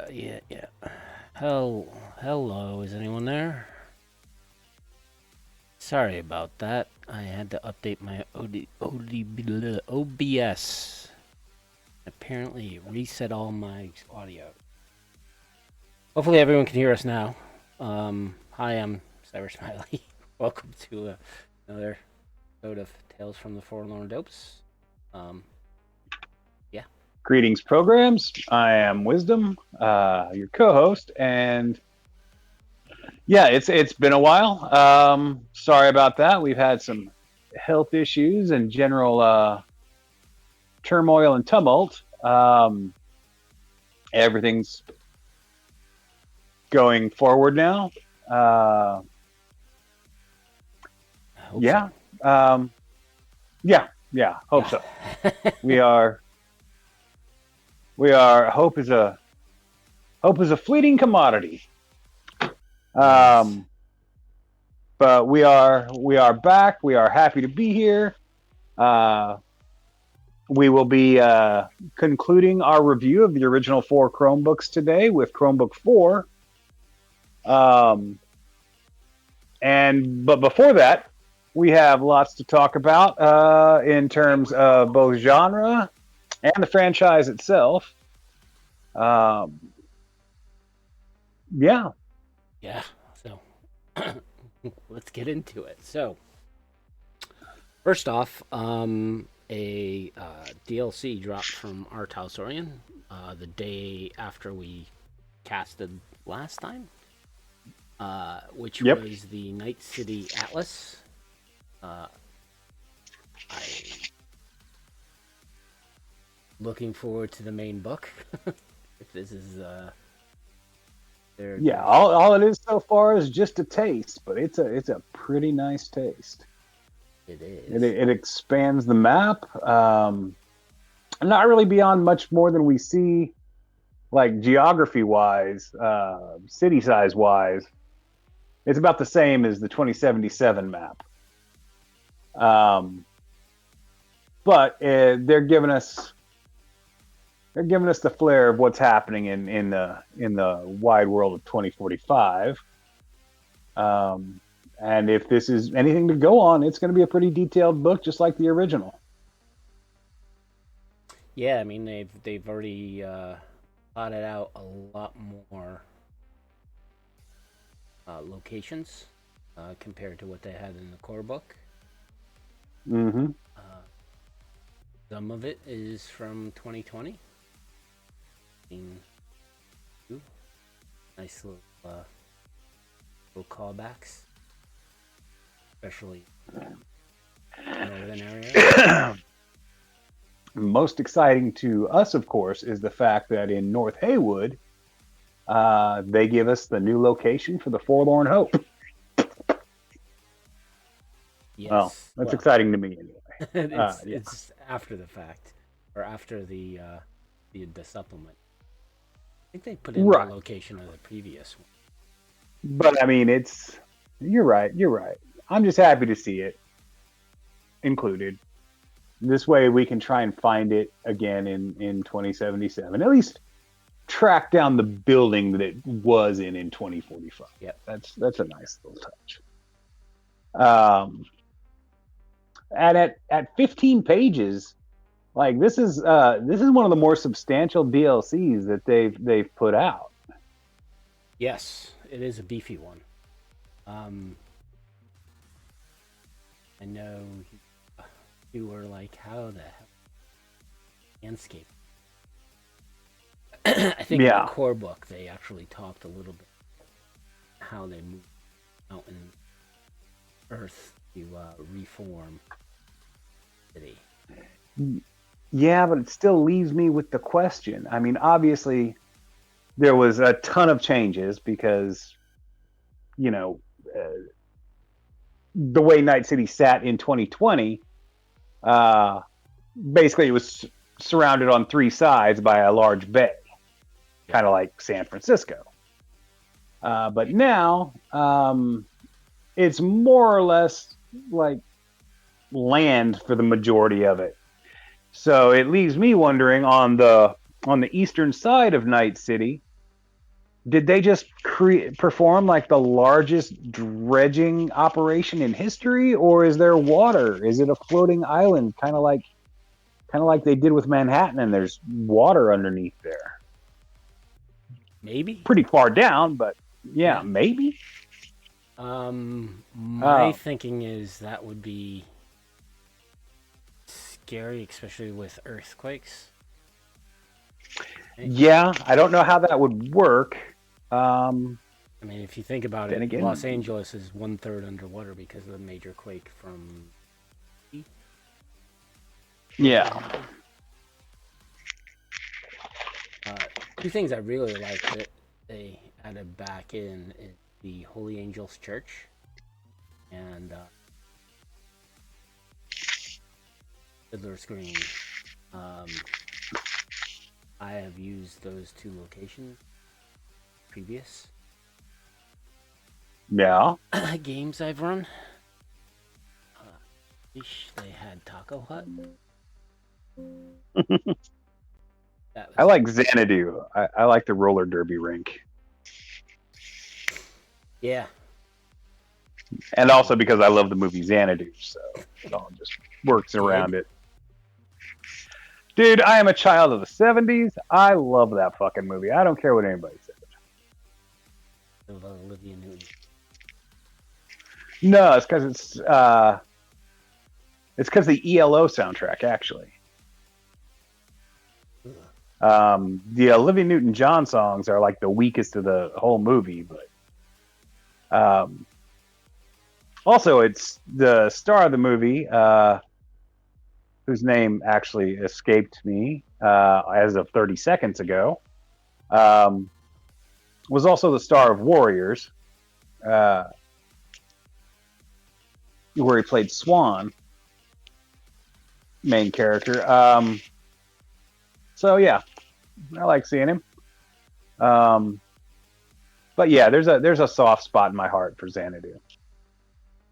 Yeah. Hello, is anyone there? Sorry about that. I had to update my OBS. Apparently, reset all my audio. Hopefully, everyone can hear us now. Hi, I'm Cybersmily. Welcome to another episode of Tales from the Forlorn Dopes. Yeah. Greetings, programs. I am Wisdom, your co-host, and yeah, it's been a while. Sorry about that. We've had some health issues and general turmoil and tumult. Everything's going forward now. Yeah, So. yeah. Hope so. We are. Hope is a fleeting commodity. Yes. But we are back. We are happy to be here. We will be concluding our review of the original 4 Chromebooks today with Chromebook 4. But before that, we have lots to talk about in terms of both genre and the franchise itself. Yeah. So let's get into it. So first off, a DLC dropped from Art House Orion the day after we casted last time, which was the Night City Atlas. I looking forward to the main book. If this is yeah, all it is so far is just a taste, but it's a pretty nice taste. It is. It expands the map. Not really beyond much more than we see, like geography wise, city size wise. It's about the same as the 2077 map. But they're giving us the flair of what's happening in the wide world of 2045. And if this is anything to go on, it's going to be a pretty detailed book, just like the original. Yeah, I mean they've already plotted out a lot more locations compared to what they had in the core book. Mm-hmm. Some of it is from 2020. Nice little callbacks, especially northern area. Most exciting to us, of course, is the fact that in North Haywood, they give us the new location for the Forlorn Hope. Yes. Well, that's exciting to me anyway. Yeah. it's after the fact, or after the supplement. I think they put in the Right. location of the previous one. But I mean, you're right. You're right. I'm just happy to see it included. This way we can try and find it again in 2077. At least track down the building that it was in 2045. Yep. That's a nice little touch. Um, and at 15 pages, like this is one of the more substantial DLCs that they've put out. Yes, it is a beefy one. Um, I know you were like, how the hell landscape? I think in the Yeah, core book they actually talked a little bit how they moved out in Earth to reform the city. yeah, but it still leaves me with the question. I mean, obviously there was a ton of changes because you know the way Night City sat in 2020. Uh, Basically, it was surrounded on three sides by a large bay, Yep. kind of like San Francisco. But now it's more or less like land for the majority of it. So it leaves me wondering on the eastern side of Night City, did they just perform like the largest dredging operation in history, or is there water? Is it a floating island, kind of like they did with Manhattan, and there's water underneath there? Maybe. Pretty far down, but yeah, Yeah. maybe. My thinking is that would be scary, especially with earthquakes. Yeah, I don't know how that would work. I mean, if you think about Then it, again, Los Angeles is 1/3 underwater because of the major quake from. yeah, Two things I really like that they added back in is the Holy Angels Church and Fiddler's Green. Um, I have used those two locations previous yeah. games I've run. Wish they had Taco Hut. That I was like Xanadu. I like the roller derby rink, yeah. and also because I love the movie Xanadu, so it all just works Did around it. Dude, I am a child of the '70s. I love that fucking movie. I don't care what anybody says. of Olivia Newton. No, it's because the ELO soundtrack actually. The Olivia Newton-John songs are like the weakest of the whole movie, but also it's the star of the movie, whose name actually escaped me as of 30 seconds ago, was also the star of Warriors, where he played Swan, main character. So yeah, I like seeing him. But yeah, there's a soft spot in my heart for Xanadu.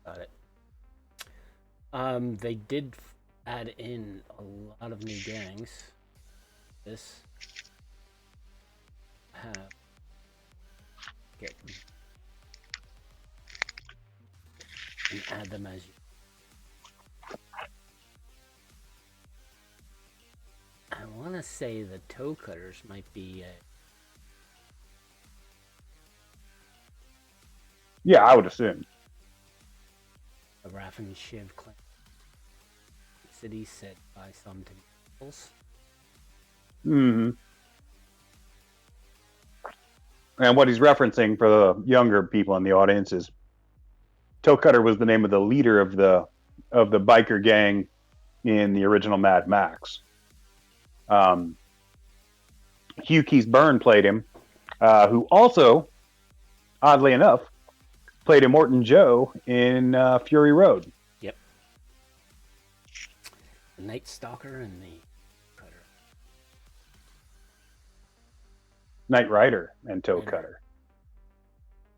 Got it. They did add in a lot of new gangs. This have get them and add them as you. I want to say the toe cutters might be Yeah, I would assume. a Raff and Shiv clan. City set by some temples. Hmm. And what he's referencing for the younger people in the audience is Toe Cutter was the name of the leader of the biker gang in the original Mad Max. Hugh Keith Byrne played him, who also, oddly enough, played Immortan Joe in Fury Road. Yep. Night Stalker and the Cutter. Knight Rider and Toe Rider. Cutter.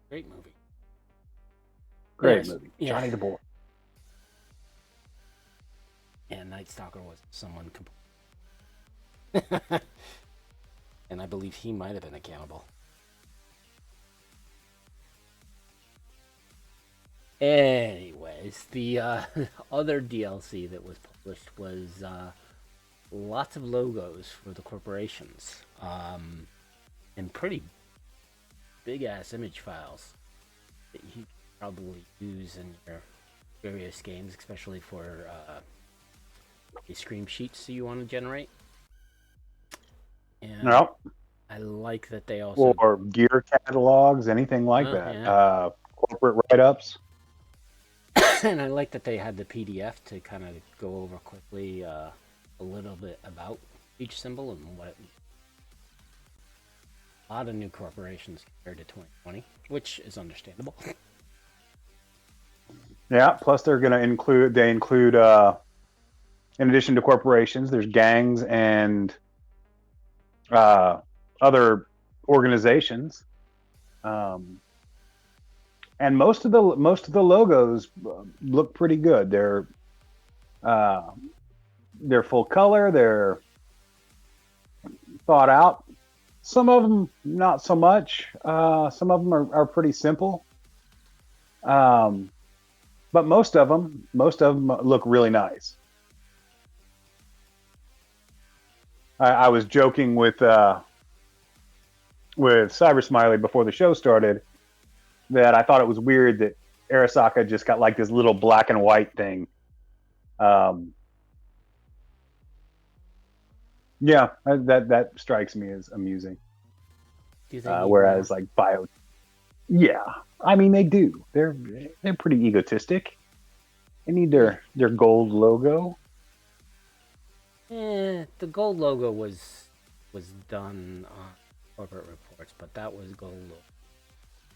Great movie. Great Yes, movie. yeah. Johnny the Boy. And Night Stalker was someone completely. And I believe he might have been a cannibal. Anyways, the other DLC that was published was lots of logos for the corporations, and pretty big ass image files that you probably use in your various games, especially for the screen sheets that you want to generate. And No. I like that they also Or gear catalogs, anything like that. yeah. Corporate write-ups. And I like that they had the PDF to kind of go over quickly a little bit about each symbol and what it means. A lot of new corporations compared to 2020, which is understandable. Yeah, plus they include in addition to corporations, there's gangs and other organizations. And most of the logos look pretty good. They're full color. They're thought out. Some of them not so much. Some of them are pretty simple. But most of them look really nice. I was joking with Cybersmily before the show started that I thought it was weird that Arasaka just got like this little black and white thing. Yeah, that strikes me as amusing. Do you think Whereas like Bio, yeah, I mean they do. They're pretty egotistic. They need their gold logo. the gold logo was done on corporate reports, but that was gold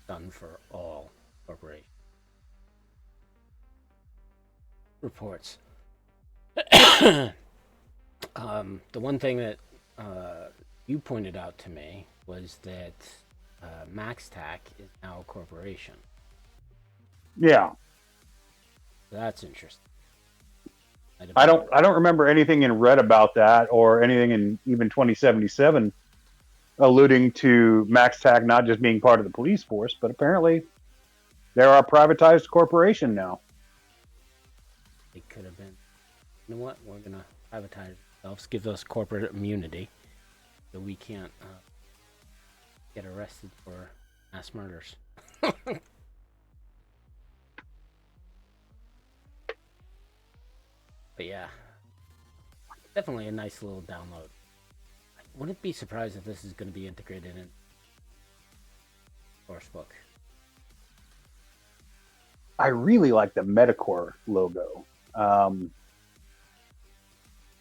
done for all corporate reports. The one thing that you pointed out to me was that MaxTac is now a corporation. Yeah, That's interesting. I don't remember anything in red about that or anything in even 2077 alluding to MaxTac not just being part of the police force, but apparently they're a privatized corporation now. It could have been. You know what? We're gonna privatize ourselves, give us corporate immunity, so we can't get arrested for mass murders. But yeah, definitely a nice little download. I wouldn't be surprised if this is going to be integrated in Sourcebook. I really like the Metacore logo.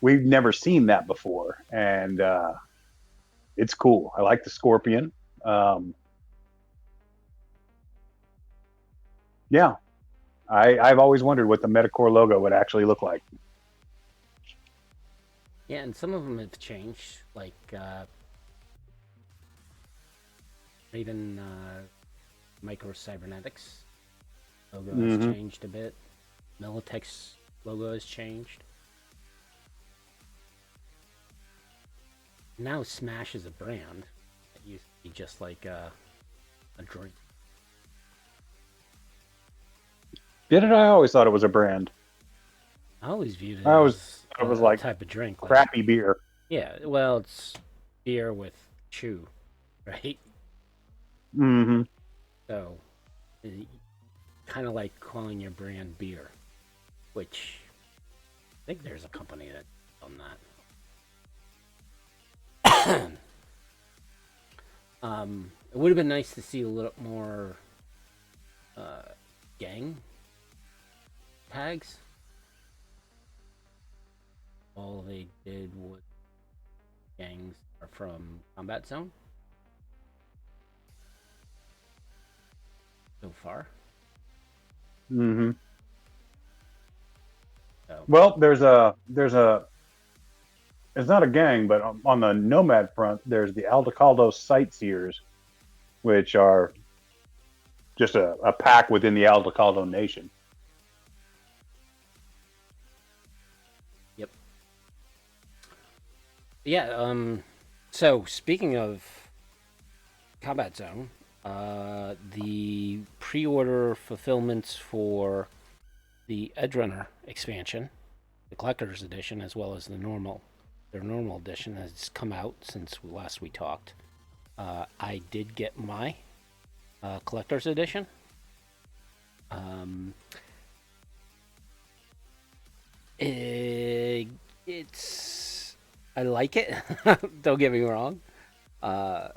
We've never seen that before, and it's cool. I like the scorpion. Yeah, I've always wondered what the Metacore logo would actually look like. Yeah, and some of them have changed, like even Micro Cybernetics logo has changed a bit. Militech's logo has changed. Now Smash is a brand. It used to be just like a drink. Did it? I always thought it was a brand. I always viewed it I as thought it was a like type of drink. crappy beer. Yeah, well, it's beer with chew, right? Mm-hmm. So, kind of like calling your brand beer, which I think there's a company that's done that. It would have been nice to see a little more gang tags. All they did was gangs are from Combat Zone so far. Mm-hmm. So Well, it's not a gang, but on the Nomad front, there's the Aldecaldo Sightseers, which are just a pack within the Aldecaldo Nation. Yep. Yeah. So speaking of Combat Zone, the pre-order fulfillments for the Edgerunner expansion, the collector's edition, as well as their normal edition, has come out since last we talked. I did get my collector's edition. Um, it's I like it. Don't get me wrong. Uh,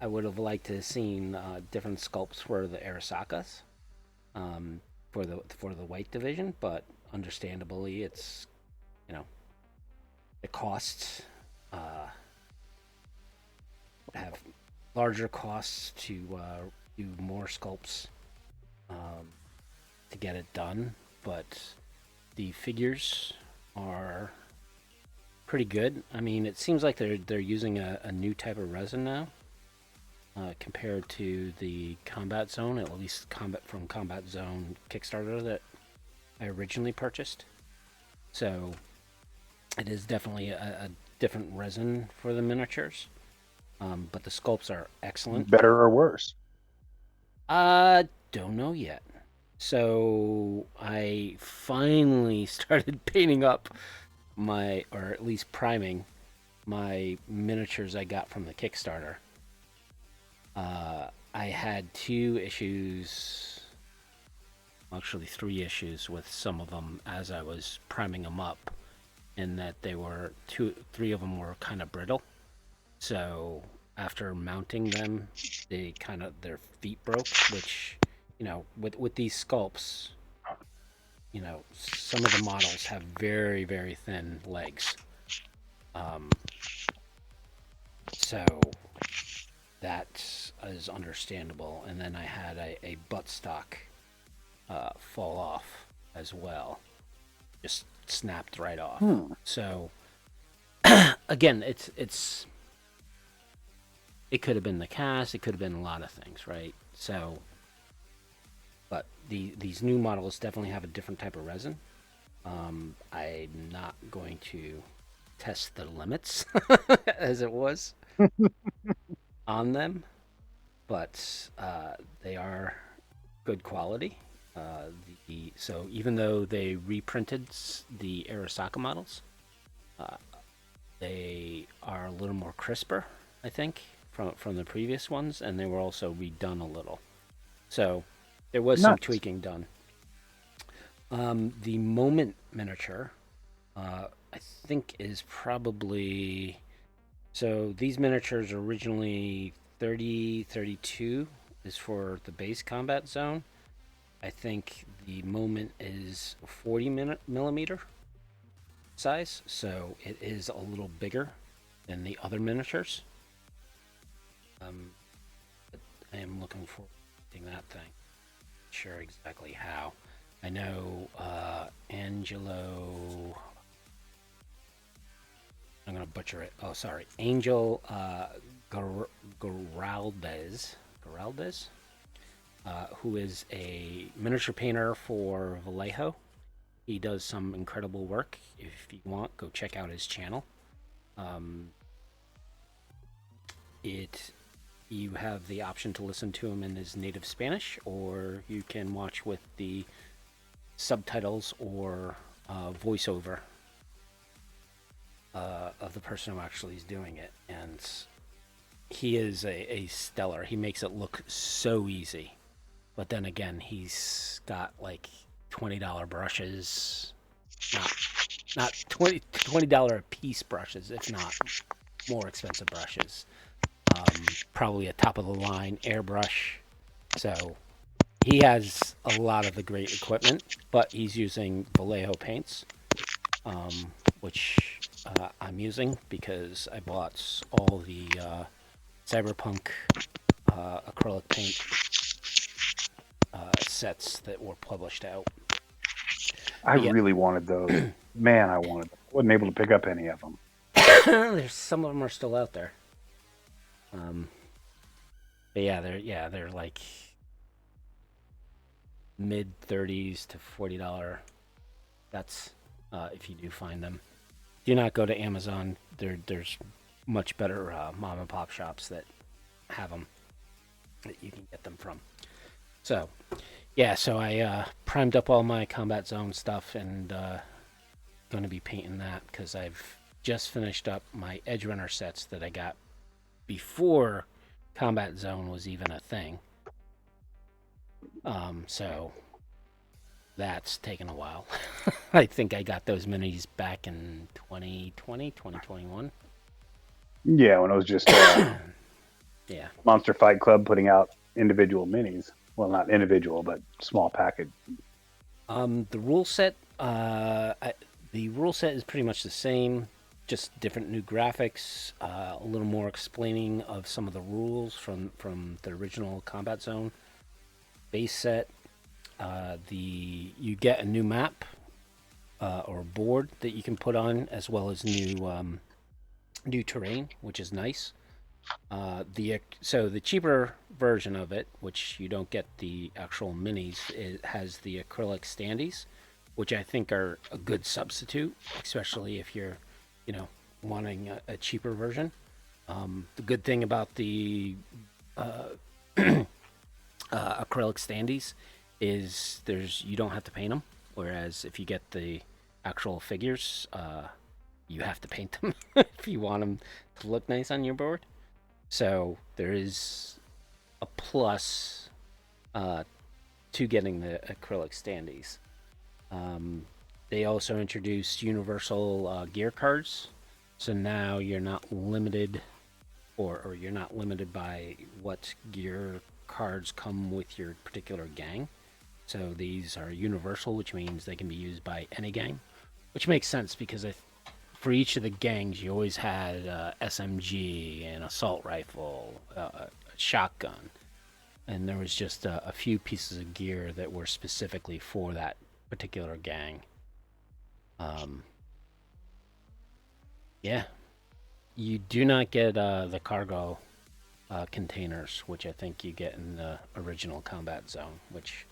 I would have liked to have seen different sculpts for the Arasakas, um, for the white division, but understandably, it's you know the costs have larger costs to do more sculpts um, to get it done, but the figures are pretty good. I mean, it seems like they're using a new type of resin now compared to the Combat Zone, at least Combat Zone Kickstarter that I originally purchased. So it is definitely a different resin for the miniatures, but the sculpts are excellent. Better or worse? Don't know yet. So I finally started painting up or at least priming my miniatures I got from the Kickstarter. I had two issues, actually three issues with some of them as I was priming them up, in that three of them were kind of brittle. So after mounting them, their feet broke, which, with these sculpts, some of the models have very, very thin legs. So that is understandable. And then I had a buttstock fall off as well. Just snapped right off. So again, it could have been the cast, it could have been a lot of things, right? So, but these new models definitely have a different type of resin. I'm not going to test the limits as it was on them, but they are good quality. So even though they reprinted the Arasaka models, they are a little more crisper, I think, from the previous ones, and they were also redone a little. So there was some tweaking done. The Moment miniature, I think, is probably... So these miniatures are originally 30-32 is for the base Combat Zone. I think the Moment is 40 millimeter size, so it is a little bigger than the other miniatures. But I am looking forward to getting that thing. Not sure exactly how. I know Angelo... I'm going to butcher it. Oh, sorry. Angel Garaldes, who is a miniature painter for Vallejo. He does some incredible work. If you want, go check out his channel. You have the option to listen to him in his native Spanish, or you can watch with the subtitles or voiceover of the person who actually is doing it. And he is a stellar. He makes it look so easy. But then again, he's got like $20 brushes, not $20 a piece brushes, if not more expensive brushes. Probably a top of the line airbrush. So he has a lot of the great equipment, but he's using Vallejo paints, which I'm using because I bought all the Cyberpunk acrylic paint sets that were published out. I really wanted those. man, I wanted them. Wasn't able to pick up any of them. There's some of them are still out there. But they're like mid-30s to $40. That's if you do find them. Do not go to Amazon. There's much better mom and pop shops that have them that you can get them from. So, yeah, so I primed up all my Combat Zone stuff and going to be painting that because I've just finished up my edgerunner sets that I got before Combat Zone was even a thing. So that's taken a while. I think I got those minis back in 2020, 2021. Yeah, when it was just Yeah. Monster Fight Club putting out individual minis. Well, not individual, but small package. The rule set, the rule set is pretty much the same, just different new graphics, a little more explaining of some of the rules from the original Combat Zone base set. You get a new map or board that you can put on, as well as new terrain, which is nice. So the cheaper version of it, which you don't get the actual minis, it has the acrylic standees, which I think are a good substitute, especially if you're, wanting a cheaper version. The good thing about the acrylic standees is you don't have to paint them, whereas if you get the actual figures, you have to paint them if you want them to look nice on your board. So there is a plus to getting the acrylic standees. They also introduced universal gear cards, so now you're not limited, or you're not limited by what gear cards come with your particular gang. So these are universal, which means they can be used by any gang, which makes sense because for each of the gangs, you always had SMG, an assault rifle, a shotgun, and there was just a few pieces of gear that were specifically for that particular gang. Yeah, you do not get the cargo containers, which I think you get in the original Combat Zone, which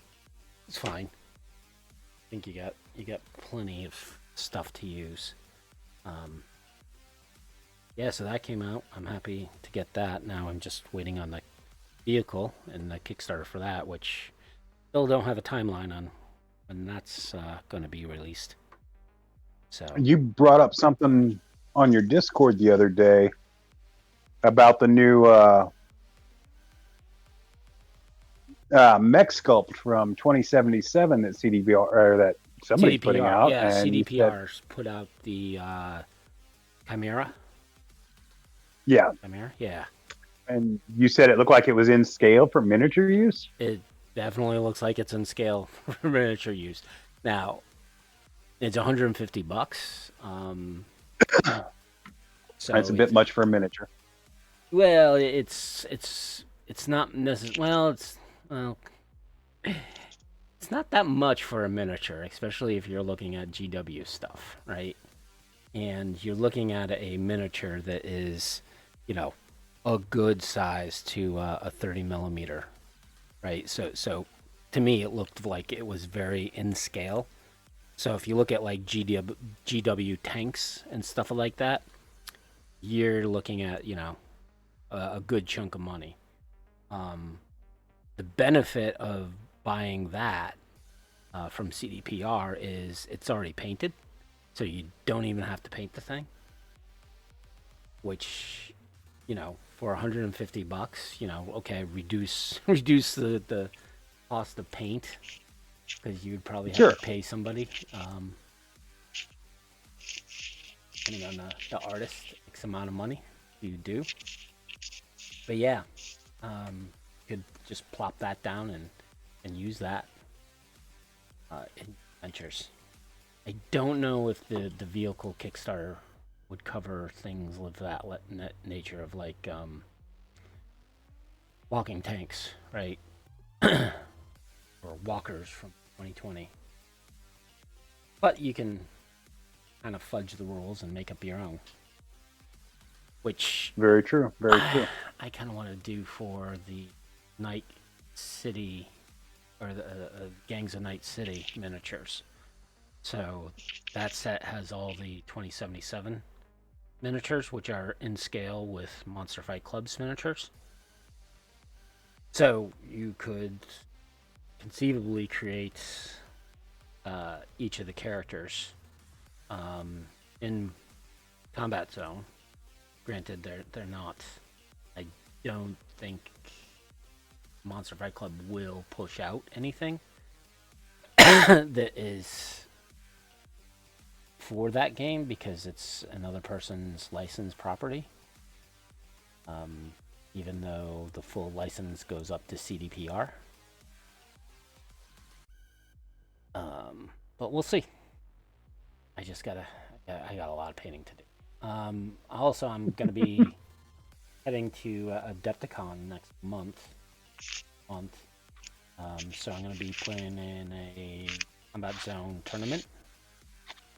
is fine. I think you got plenty of stuff to use. Yeah, so that came out. I'm happy to get that. Now I'm just waiting on the vehicle and the Kickstarter for that, which still don't have a timeline on when that's going to be released. So You brought up something on your Discord the other day about the new mech sculpt from 2077 that CDPR or that somebody's putting out. Yeah, and CDPR's put out the Chimera. Yeah. Chimera, yeah. And you said it looked like it was in scale for miniature use? It definitely looks like it's in scale for miniature use. Now, it's $150. So That's a bit much for a miniature. Well, it's not necessarily. It's not that much for a miniature, especially if you're looking at GW stuff, right? And you're looking at a miniature that is, a good size to a 30 millimeter, right? So to me, it looked like it was very in scale. So if you look at like GW tanks and stuff like that, you're looking at, a good chunk of money. The benefit of buying that from CDPR is it's already painted, so you don't even have to paint the thing. Which, for $150, okay, reduce the cost of paint because you'd probably have to pay somebody, depending on the artist, X amount of money you do. But yeah, could just plop that down and use that in adventures. I don't know if the vehicle Kickstarter would cover things of that nature of like walking tanks, right? Or walkers from 2020. But you can kind of fudge the rules and make up your own. Which Very true. Very true. I kind of want to do for the Night City or the Gangs of Night City miniatures. So that set has all the 2077 miniatures, which are in scale with Monster Fight Club's miniatures. So you could conceivably create each of the characters in Combat Zone. Granted, they're not. I don't think Monster Fight Club will push out anything that is for that game because it's another person's licensed property. Even though the full license goes up to CDPR. But we'll see. I got a lot of painting to do. Also, I'm going to be heading to Adepticon next month. So I'm going to be playing in a Combat Zone tournament.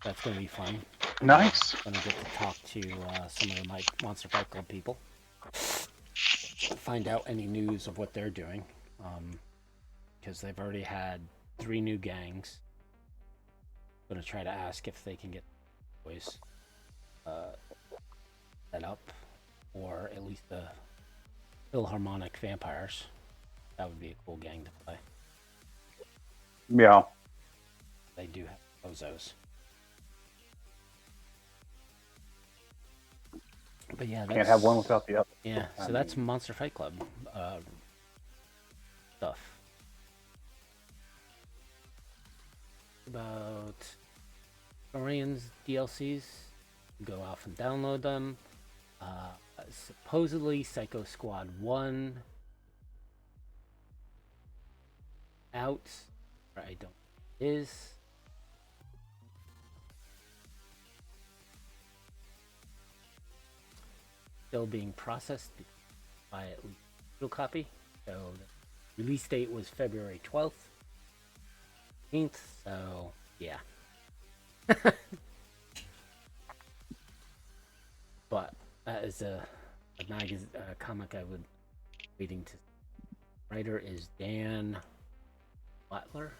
That's going to be fun. Nice. I'm going to get to talk to some of my Monster Fight Club people. Find out any news of what they're doing. Because they've already had 3 new gangs. I'm going to try to ask if they can get boys set up. Or at least the Philharmonic Vampires. That would be a cool gang to play. Yeah. They do have bozos. But yeah, can't have one without the other. Yeah, so that's Monster Fight Club stuff. About Oriion's DLCs, go off and download them. Supposedly Psycho Squad 1 out, or I don't is. Still being processed by at least a digital copy. So the release date was February 12th. 15th, so yeah. But that is a comic I would waiting to. Writer is Dan Warters.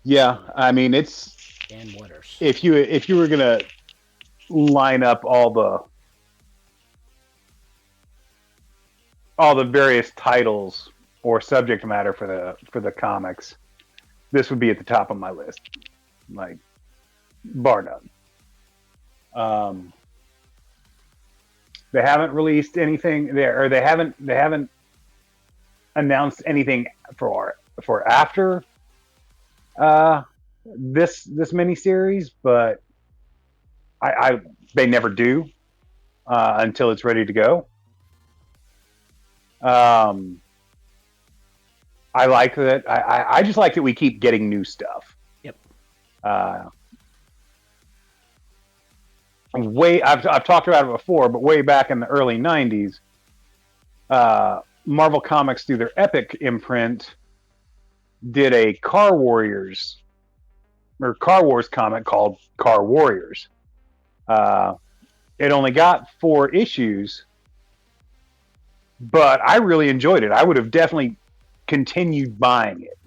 Yeah, I mean it's Dan Waters. if you were gonna line up all the various titles or subject matter for the comics, this would be at the top of my list, like bar none. They haven't released anything there, or they haven't announced anything for after this miniseries, but they never do until it's ready to go. I like that. I just like that we keep getting new stuff. Yep. I've talked about it before, but way back in the early '90s, Marvel Comics, through their Epic imprint, did a Car Wars comic called Car Warriors. It only got 4 issues, but I really enjoyed it. I would have definitely continued buying it.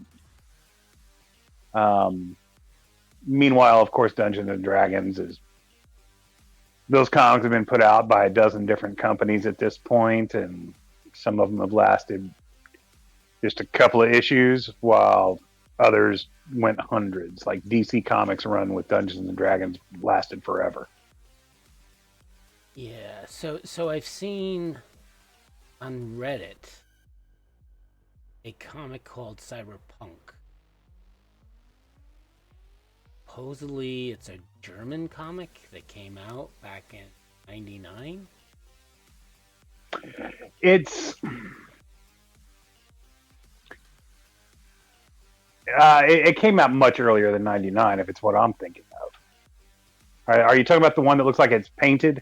Meanwhile, of course, Dungeons and Dragons those comics have been put out by a dozen different companies at this point, and some of them have lasted just a couple of issues, while others went hundreds. Like DC Comics run with Dungeons and Dragons lasted forever. Yeah, so I've seen on Reddit a comic called Cyberpunk. Supposedly it's a German comic that came out back in '99. It came out much earlier than '99, if it's what I'm thinking of. Are you talking about the one that looks like it's painted?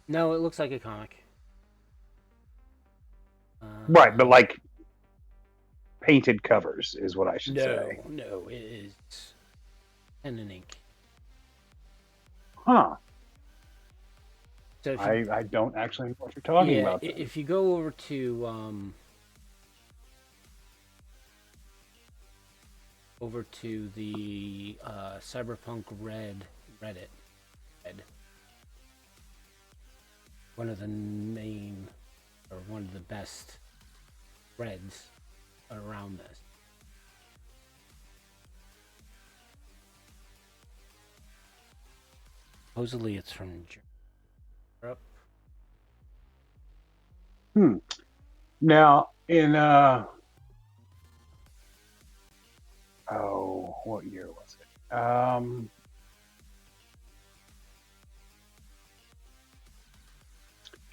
No, it looks like a comic. Right, but like painted covers, is what I should say. No, it is pen and ink. Huh. So if you, I don't actually know what you're talking about. Then. If you go over to the Cyberpunk Red Reddit, one of the main or one of the best threads around this. Supposedly it's from Europe. Now in what year was it?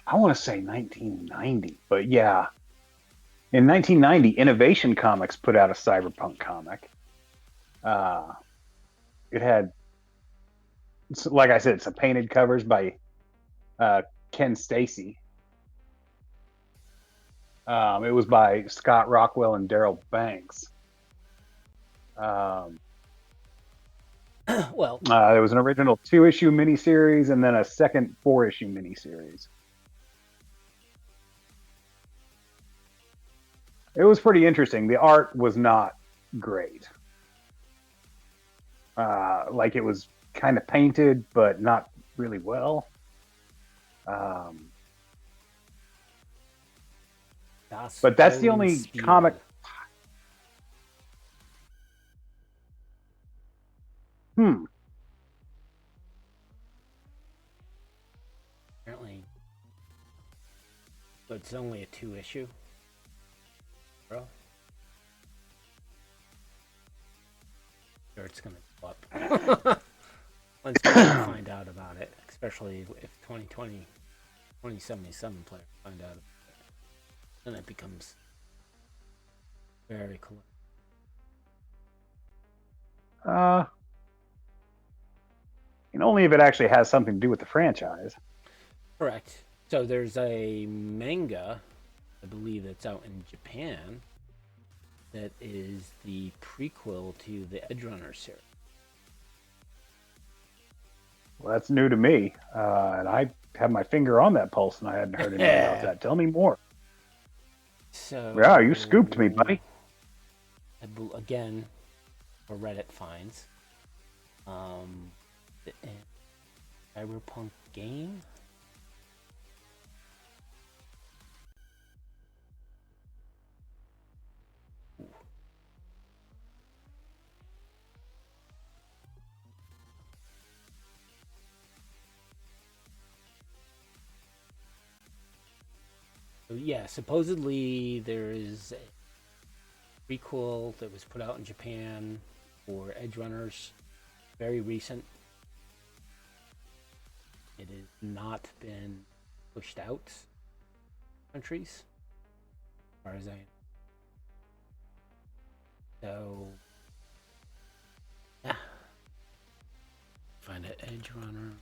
I want to say 1990, but yeah. In 1990, Innovation Comics put out a Cyberpunk comic. It had, like I said, some painted covers by Ken Stacy. It was by Scott Rockwell and Daryl Banks. Well, there was an original 2-issue miniseries and then a second 4-issue miniseries. It was pretty interesting. The art was not great. Like it was kind of painted, but not really well. But that's the only comic. Apparently, but it's only a 2-issue. Bro, sure it's gonna go up. Once people find out about it, especially if 2077 players find out about it, then it becomes very cool. Only if it actually has something to do with the franchise. Correct. So there's a manga, I believe that's out in Japan, that is the prequel to the Edgerunners series. Well, that's new to me, and I have my finger on that pulse, and I hadn't heard anything about that. Tell me more. So yeah, you scooped me, buddy. Again, for Reddit finds, the Cyberpunk game. Yeah, supposedly there is a prequel that was put out in Japan for Edgerunners, very recent. It has not been pushed out countries, as far as I know. So, yeah. Find an Edgerunner.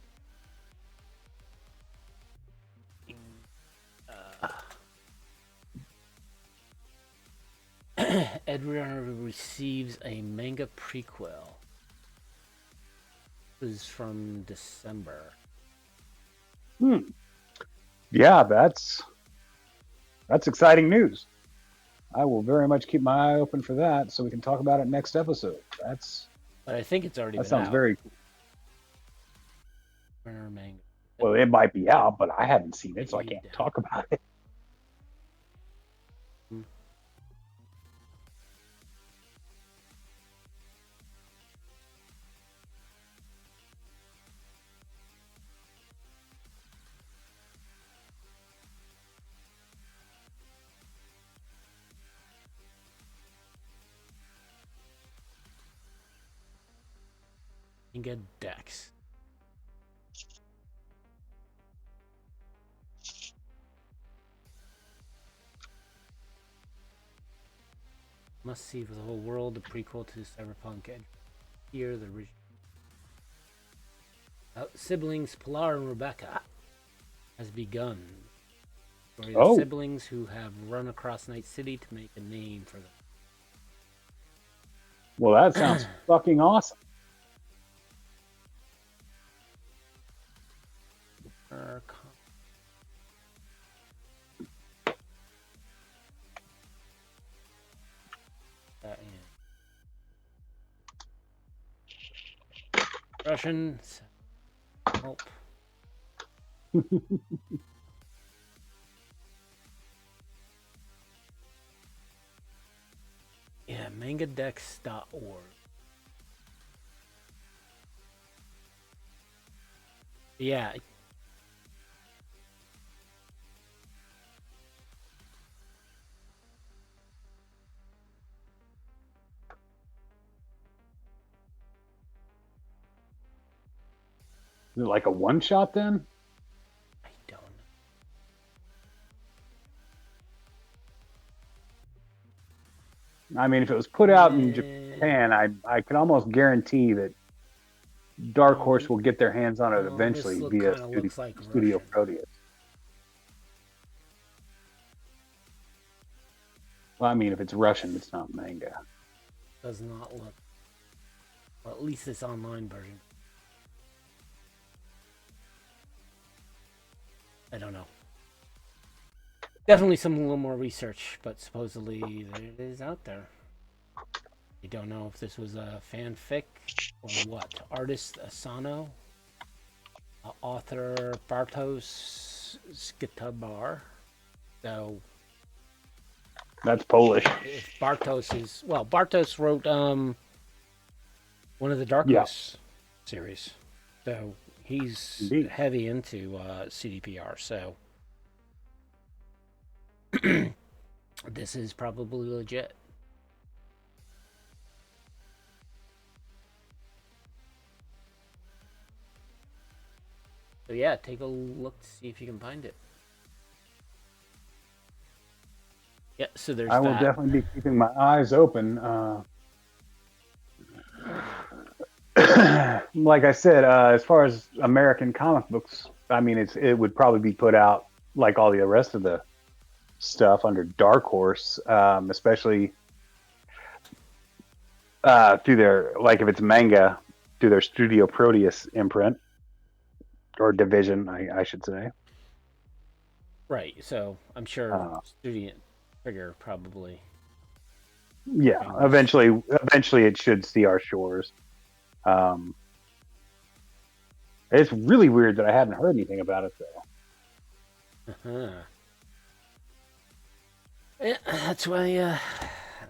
Edgerunner receives a manga prequel. This is from December. Yeah, that's exciting news. I will very much keep my eye open for that, so we can talk about it next episode. But I think it's already. That sounds very cool. Manga. Well, it might be out, but I haven't seen it, so I can't talk about it. Manga Dex. Must see for the whole world, the prequel to Cyberpunk. Here, the original. Siblings Pilar and Rebecca has begun. Story of siblings who have run across Night City to make a name for them. Well, that sounds fucking awesome. Russian help. Yeah, mangadex.org. Yeah. Is it like a one shot then? I don't know. I mean, if it was put out in Japan, I can almost guarantee that Dark Horse will get their hands on it eventually via Studio Proteus. Well, I mean, if it's Russian, it's not manga. Does not look. Well, at least this online version. I don't know. Definitely some little more research, but supposedly it is out there. I don't know if this was a fanfic or what. Artist Asano, author Bartosz Skitabar. So that's Polish. If Bartosz is Bartosz wrote one of the Dark Horse series, so he's heavy into CDPR. So this is probably legit. So yeah, take a look to see if you can find it. Yeah, so there's I will definitely be keeping my eyes open. Like I said, as far as American comic books, I mean, it would probably be put out like all the rest of the stuff under Dark Horse, especially through their, like if it's manga, through their Studio Proteus imprint or division, I should say. Right. So I'm sure Studio Trigger probably. Yeah, eventually it should see our shores. It's really weird that I hadn't heard anything about it though. Yeah, that's why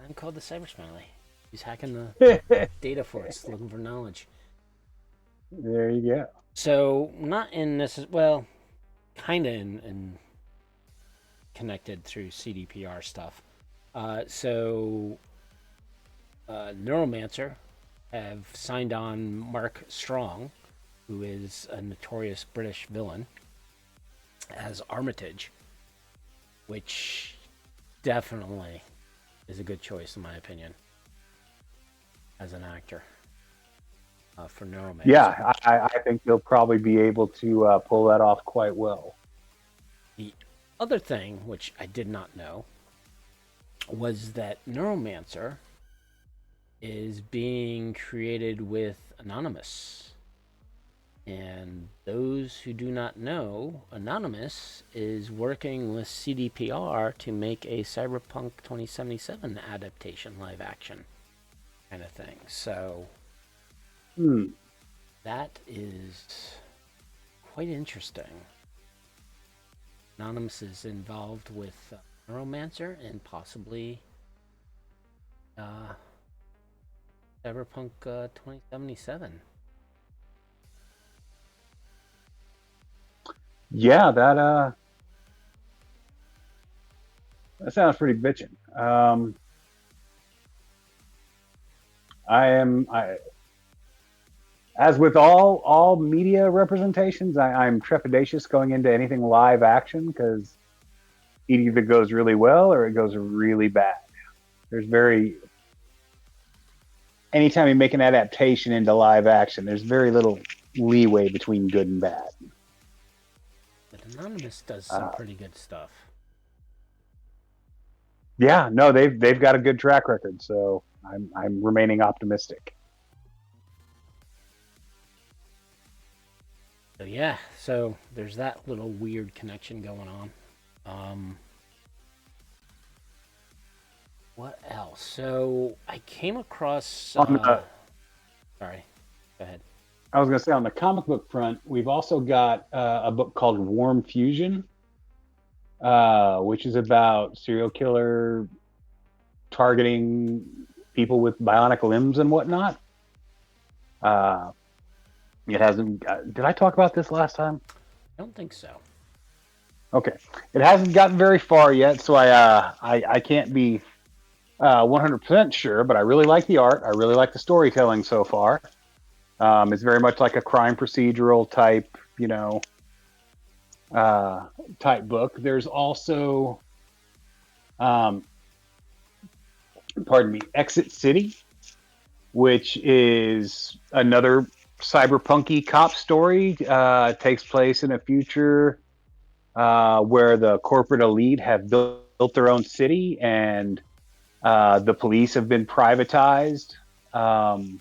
I'm called the Cybersmily. He's hacking the data for us, looking for knowledge. There you go. So not in this, well, kind of in connected through CDPR stuff. Neuromancer have signed on Mark Strong, who is a notorious British villain, as Armitage, which definitely is a good choice in my opinion as an actor for Neuromancer. Yeah, I think he'll probably be able to pull that off quite well. The other thing, which I did not know, was that Neuromancer is being created with Anonymous. And those who do not know, Anonymous is working with CDPR to make a Cyberpunk 2077 adaptation live action kind of thing. So that is quite interesting. Anonymous is involved with Neuromancer and possibly Cyberpunk 2077. Yeah, that sounds pretty bitchin'. As with all media representations, I'm trepidatious going into anything live action because it either goes really well or it goes really bad. Anytime you make an adaptation into live action, there's very little leeway between good and bad. But Anonymous does some pretty good stuff. Yeah, no, they've got a good track record. So I'm remaining optimistic. So yeah, so there's that little weird connection going on. What else? So I came across. On the, Sorry, go ahead. I was going to say on the comic book front, we've also got a book called Warm Fusion, which is about serial killer targeting people with bionic limbs and whatnot. Uh, it hasn't. Did I talk about this last time? I don't think so. Okay, it hasn't gotten very far yet, so I can't be 100% sure. But I really like the art. I really like the storytelling so far. It's very much like a crime procedural type, type book. There's also, um, pardon me, Exit City, which is another cyberpunky cop story. Takes place in a future where the corporate elite have built their own city and the police have been privatized. Um,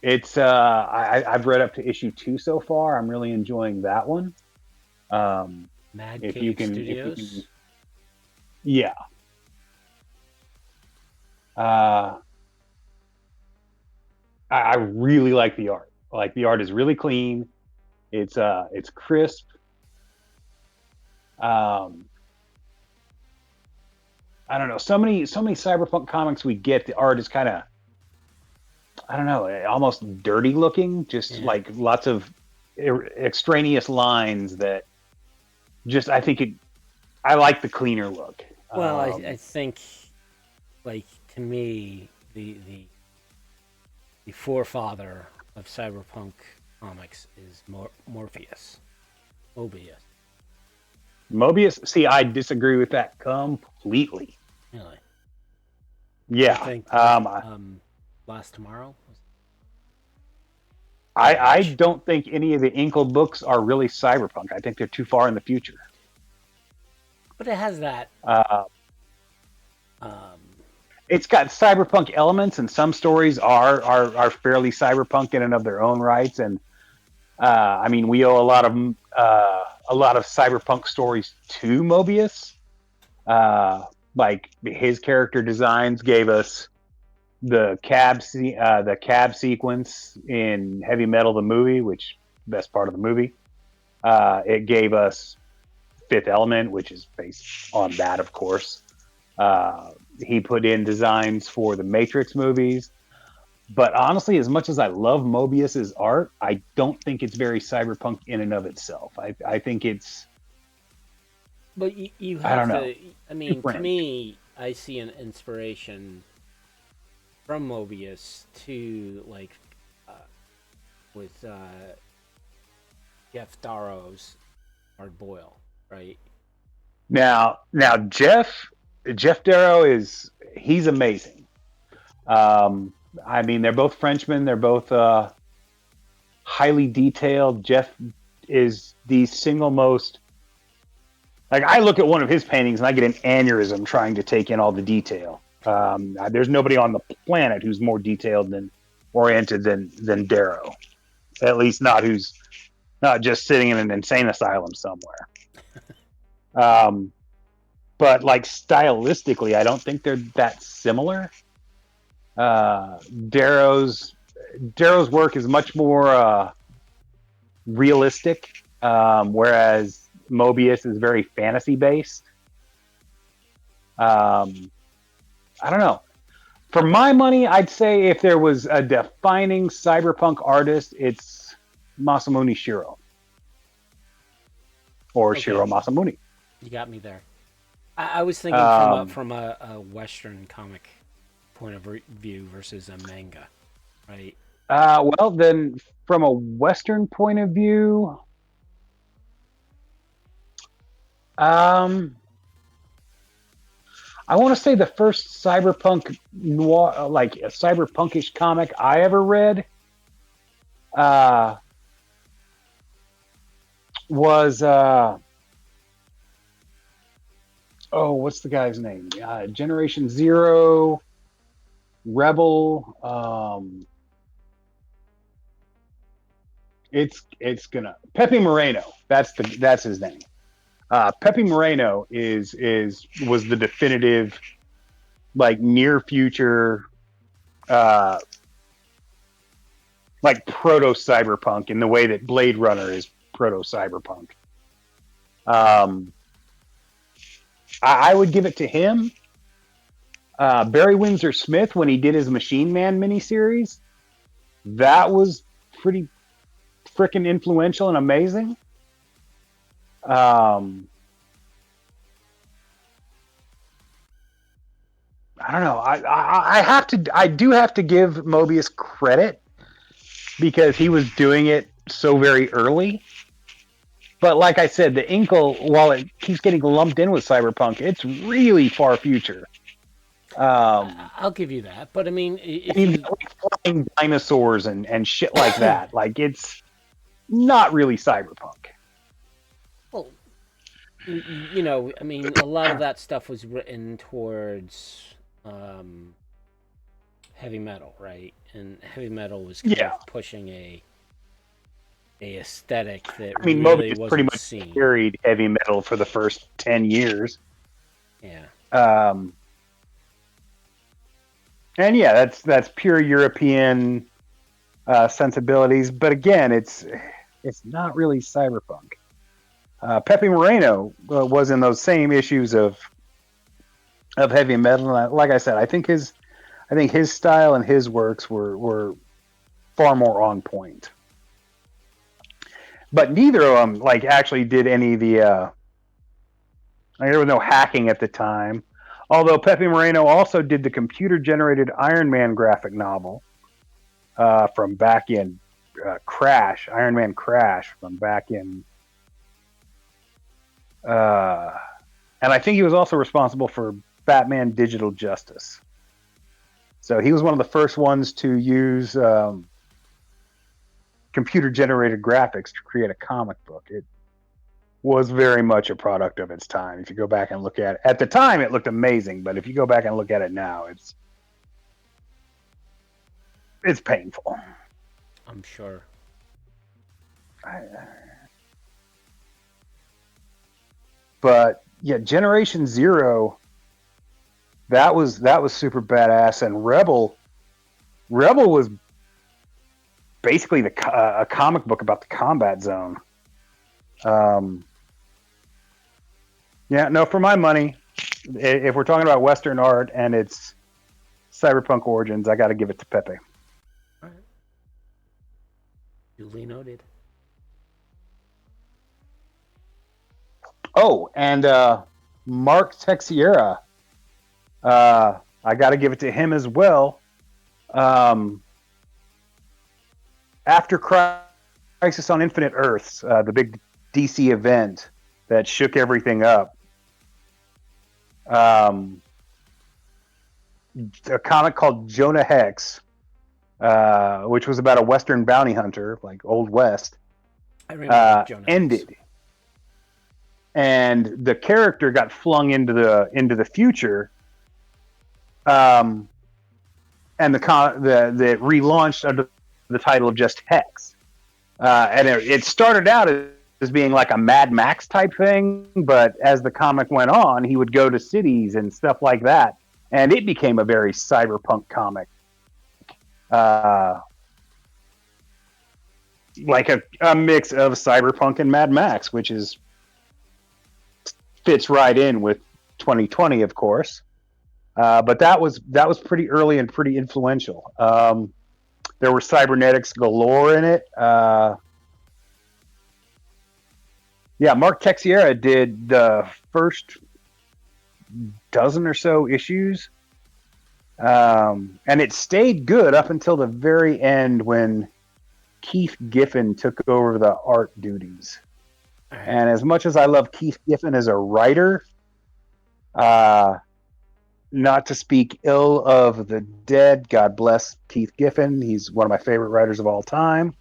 I've read up to issue 2 so far. I'm really enjoying that one. Um, Mad if you Cave can, if you can, Studios. yeah. Uh, I really like the art. Like the art is really clean. It's crisp. Um, I don't know. So many cyberpunk comics we get, the art is kind of, I don't know, almost dirty looking. Just Yeah. like lots of extraneous lines that just I think it. I like the cleaner look. Well, I think, like, to me, the forefather of cyberpunk comics is Morpheus. Mobius. Mobius. See, I disagree with that completely. Really. I Yeah. think Last Tomorrow. I don't think any of the Inkle books are really cyberpunk. I think they're too far in the future. But it has that. Uh, Um, it's got cyberpunk elements, and some stories are fairly cyberpunk in and of their own rights. And I mean, we owe a lot of cyberpunk stories to Mobius. Uh, like his character designs gave us the cab sequence in Heavy Metal the movie, which best part of the movie. It gave us Fifth Element, which is based on that, of course. He put in designs for the Matrix movies. But honestly, as much as I love Mobius's art, I don't think it's very cyberpunk in and of itself. I think it's, but you I have don't know, to. I too mean, to French. me, I see an inspiration from Mobius to like uh, with Jeff Darrow's Hard Boil, right? Now Jeff Darrow he's amazing. Um, I mean, they're both Frenchmen. They're both highly detailed. Jeff is the single most, like, I look at one of his paintings and I get an aneurysm trying to take in all the detail. There's nobody on the planet who's more detailed than oriented than Darrow. At least not who's not just sitting in an insane asylum somewhere. Um, but like stylistically, I don't think they're that similar. Uh, Darrow's Darrow's work is much more realistic, whereas Mobius is very fantasy based. Um, I don't know. For my money, I'd say if there was a defining cyberpunk artist, it's Masamune Shiro or Okay, Shiro Masamune. you got me there. I was thinking Um, from a Western comic point of view versus a manga, right? well, then from a Western point of view, um, I want to say the first cyberpunk noir, like a cyberpunkish comic I ever read, uh, was oh, what's the guy's name? Generation Zero, Rebel. It's gonna Pepe Moreno. That's his name. Pepe Moreno was the definitive like near future like proto cyberpunk in the way that Blade Runner is proto cyberpunk. I would give it to him. Barry Windsor Smith, when he did his Machine Man miniseries, that was pretty freaking influential and amazing. I don't know. I do have to give Mobius credit because he was doing it so very early. But like I said, the Inkle, while it keeps getting lumped in with Cyberpunk, it's really far future. I'll give you that, but I mean, if you like flying dinosaurs and shit like that, like it's not really Cyberpunk. well, you know, I mean, a lot of that stuff was written towards heavy metal, right? And heavy metal was kind of pushing a aesthetic that I mean, really Mobius wasn't pretty much seen. carried heavy metal for the first 10 years. Yeah. And yeah, that's pure European sensibilities. But again, it's not really Cyberpunk. Pepe Moreno was in those same issues of heavy metal. And like I said, I think his style and his works were far more on point. But neither of them like actually did any of the. There was no hacking at the time. Although Pepe Moreno also did the computer-generated Iron Man graphic novel from back in Crash, Iron Man Crash from back in. And I think he was also responsible for Batman Digital Justice. So he was one of the first ones to use computer-generated graphics to create a comic book. It was very much a product of its time. If you go back and look at it, at the time it looked amazing, but if you go back and look at it now, it's painful. I'm sure. But yeah, Generation Zero, that was super badass, and Rebel was basically a comic book about the combat zone. Yeah, no, for my money, if we're talking about Western art and it's cyberpunk origins, I got to give it to Pepe. All right. Duly noted. Oh, and Mark Texiera, I got to give it to him as well. After Crisis on Infinite Earths, the big DC event that shook everything up, a comic called Jonah Hex, which was about a Western bounty hunter, like Old West, I remember Jonah ended. Hex. And the character got flung into the future, and the relaunched under the title of just Hex, and it started out as being like a Mad Max type thing, but as the comic went on, he would go to cities and stuff like that, and it became a very cyberpunk comic, like a mix of cyberpunk and Mad Max, which fits right in with 2020, of course. But that was pretty early and pretty influential. There were cybernetics galore in it. Yeah, Mark Texiera did the first dozen or so issues. And it stayed good up until the very end when Keith Giffen took over the art duties. And as much as I love Keith Giffen as a writer, not to speak ill of the dead, God bless Keith Giffen. He's one of my favorite writers of all time.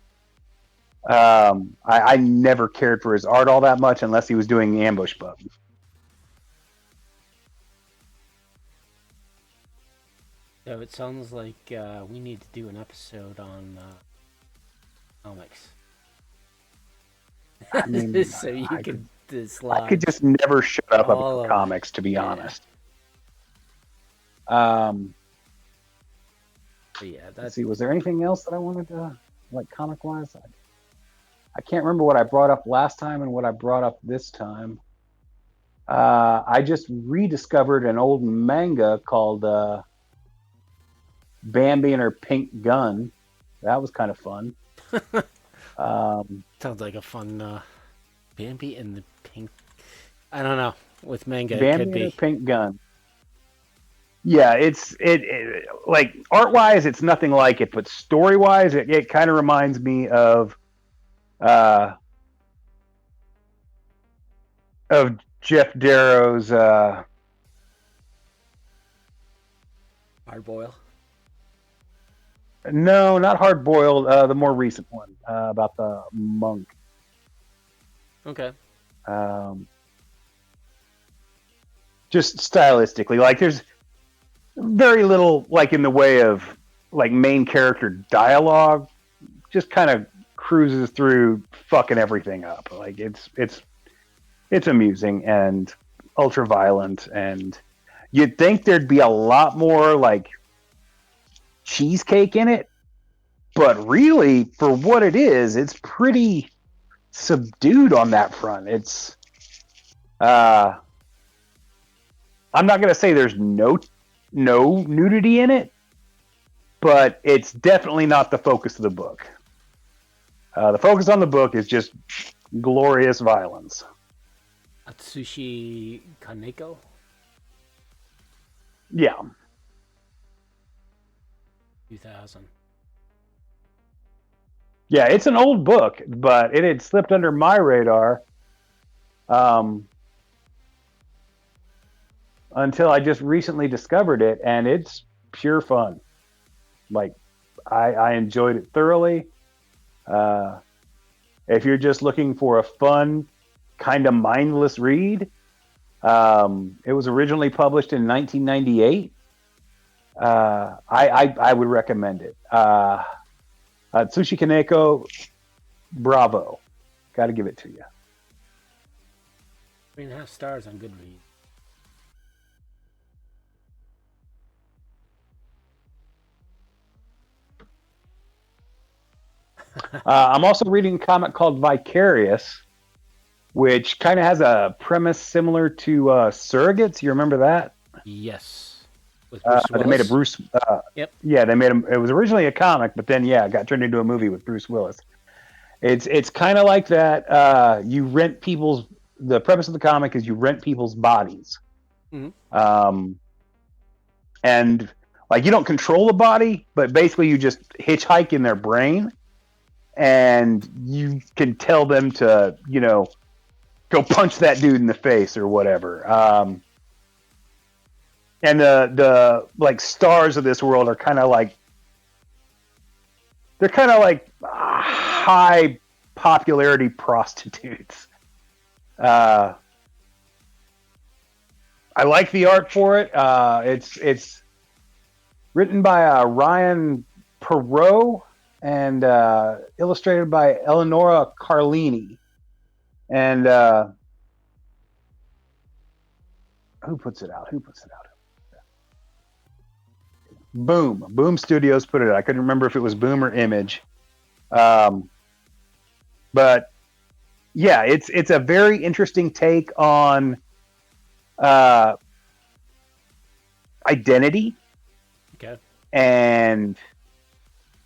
I never cared for his art all that much unless he was doing Ambush Bug. So it sounds like we need to do an episode on comics, I mean, so you I could could I could dislodge just never shut up all about of them. comics, to be Yeah. honest. Um, But yeah, let's that see, was there anything else that I wanted to like comic wise? I can't remember what I brought up last time and what I brought up this time. I just rediscovered an old manga called Bambi and Her Pink Gun. That was kind of fun. sounds like a fun Bambi and the Pink. I don't know. With manga, it could Bambi and Her be. Pink Gun. Yeah, it like art wise, it's nothing like it, but story wise, it kind of reminds me uh, of Jeff Darrow's. Hard boil. No, not Hard Boiled. The more recent one about the monk. Okay. Um, just stylistically, like there's very little like in the way of like main character dialogue. Just kind of cruises through fucking everything up. Like it's amusing and ultra violent, and you'd think there'd be a lot more like cheesecake in it, but really for what it is, it's pretty subdued on that front. It's I'm not going to say there's no nudity in it, but it's definitely not the focus of the book. The focus on the book is just glorious violence. Atsushi Kaneko. Yeah. 2000. Yeah, it's an old book, but it had slipped under my radar until I just recently discovered it, and it's pure fun. Like, I enjoyed it thoroughly. If you're just looking for a fun, kind of mindless read, it was originally published in 1998. I would recommend it. Tsushi Kaneko, bravo. Got to give it to you. 3.5 stars on Goodreads. I'm also reading a comic called Vicarious, which kind of has a premise similar to Surrogates. You remember that? Yes. With Bruce They Willis. made a Bruce. Yep. Yeah, they made him. It was originally a comic, but then it got turned into a movie with Bruce Willis. It's kind of like that. You rent people's. The premise of the comic is you rent people's bodies, and like you don't control the body, but basically you just hitchhike in their brain, and you can tell them to go punch that dude in the face or whatever. And the like stars of this world are kind of like high popularity prostitutes. I like the art for it. It's written by Ryan Perot and illustrated by Eleonora Carlini. And who puts it out? Boom Studios put it out. I couldn't remember if it was Boom or Image. But yeah, it's a very interesting take on identity. Okay. And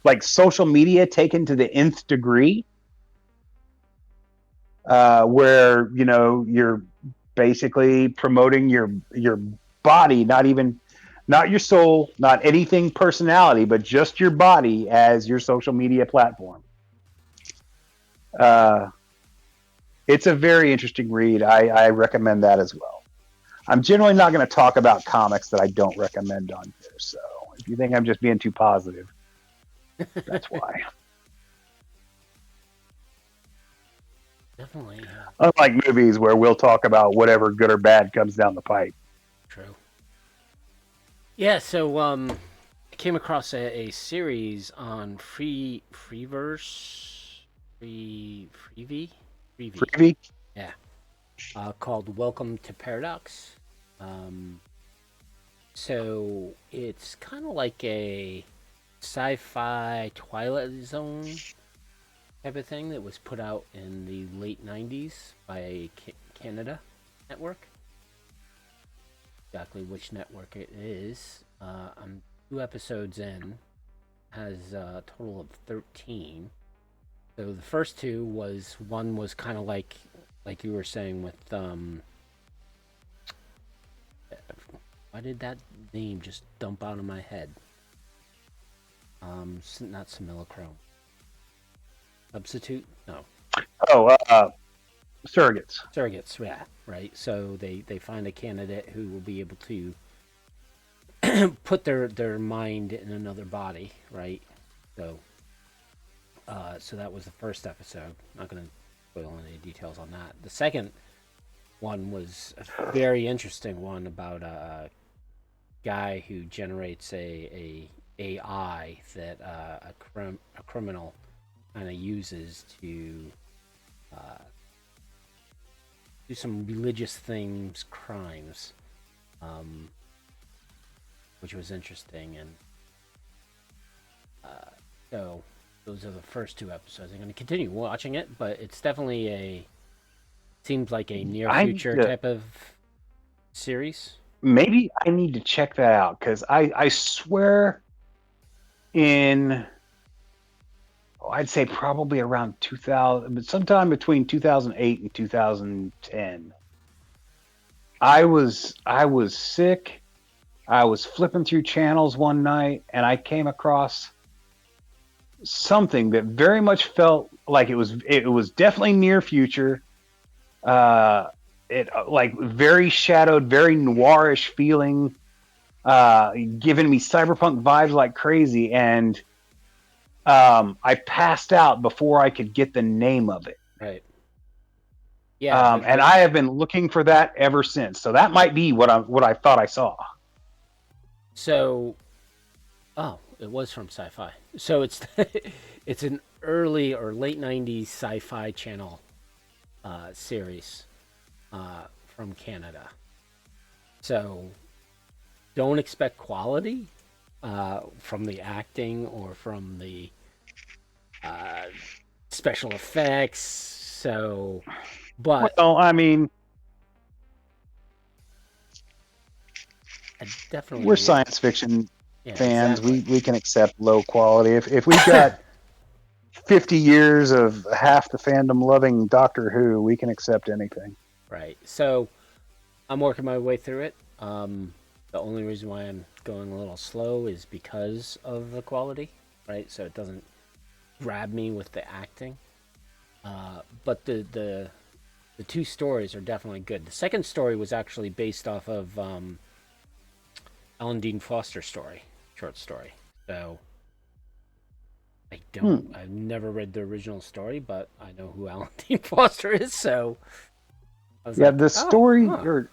like social media taken to the nth degree, where you're basically promoting your body, not your soul, not anything personality, but just your body as your social media platform. It's a very interesting read. I recommend that as well. I'm generally not going to talk about comics that I don't recommend on here, so if you think I'm just being too positive, that's why. Definitely. Unlike movies where we'll talk about whatever good or bad comes down the pipe. True. Yeah, so came across a series on Freevee, Freevee, Freebie? yeah, called Welcome to Paradox. Um, so it's kind of like a sci-fi Twilight Zone type of thing that was put out in the late '90s by a Canada network. Exactly which network it is. I'm 2 episodes in. Has a total of 13. So the first two was one was kind of like you were saying with why did that name just dump out of my head? Not simulacrum. Substitute? No. Oh, surrogates. Surrogates, yeah, right. So they find a candidate who will be able to put their mind in another body, right? So so that was the first episode. Not going to spoil any details on that. The second one was a very interesting one about a guy who generates a AI that a criminal kind of uses to do some religious things, crimes, which was interesting. And so those are the first 2 episodes. I'm going to continue watching it, but it's definitely seems like a near future type of series. Maybe I need to check that out because I swear in I'd say probably around 2000, but sometime between 2008 and 2010. I was sick. I was flipping through channels one night and I came across something that very much felt like it was definitely near future. It like very shadowed, very noirish feeling, giving me cyberpunk vibes like crazy, and I passed out before I could get the name of it. Right. Yeah. And I have been looking for that ever since. So that might be what I thought I saw. So, oh, it was from Sci-Fi. So it's it's an early or late '90s Sci-Fi Channel series from Canada. So don't expect quality from the acting or from the special effects. So, but Well, I mean, I definitely we're science fiction fans. Exactly. We can accept low quality. If we've got 50 years of half the fandom loving Doctor Who, we can accept anything. Right. So I'm working my way through it. The only reason why I'm going a little slow is because of the quality, right? So it doesn't grab me with the acting. But the two stories are definitely good. The second story was actually based off of Alan Dean Foster's short story. So I've never read the original story, but I know who Alan Dean Foster is. So I was like, the story or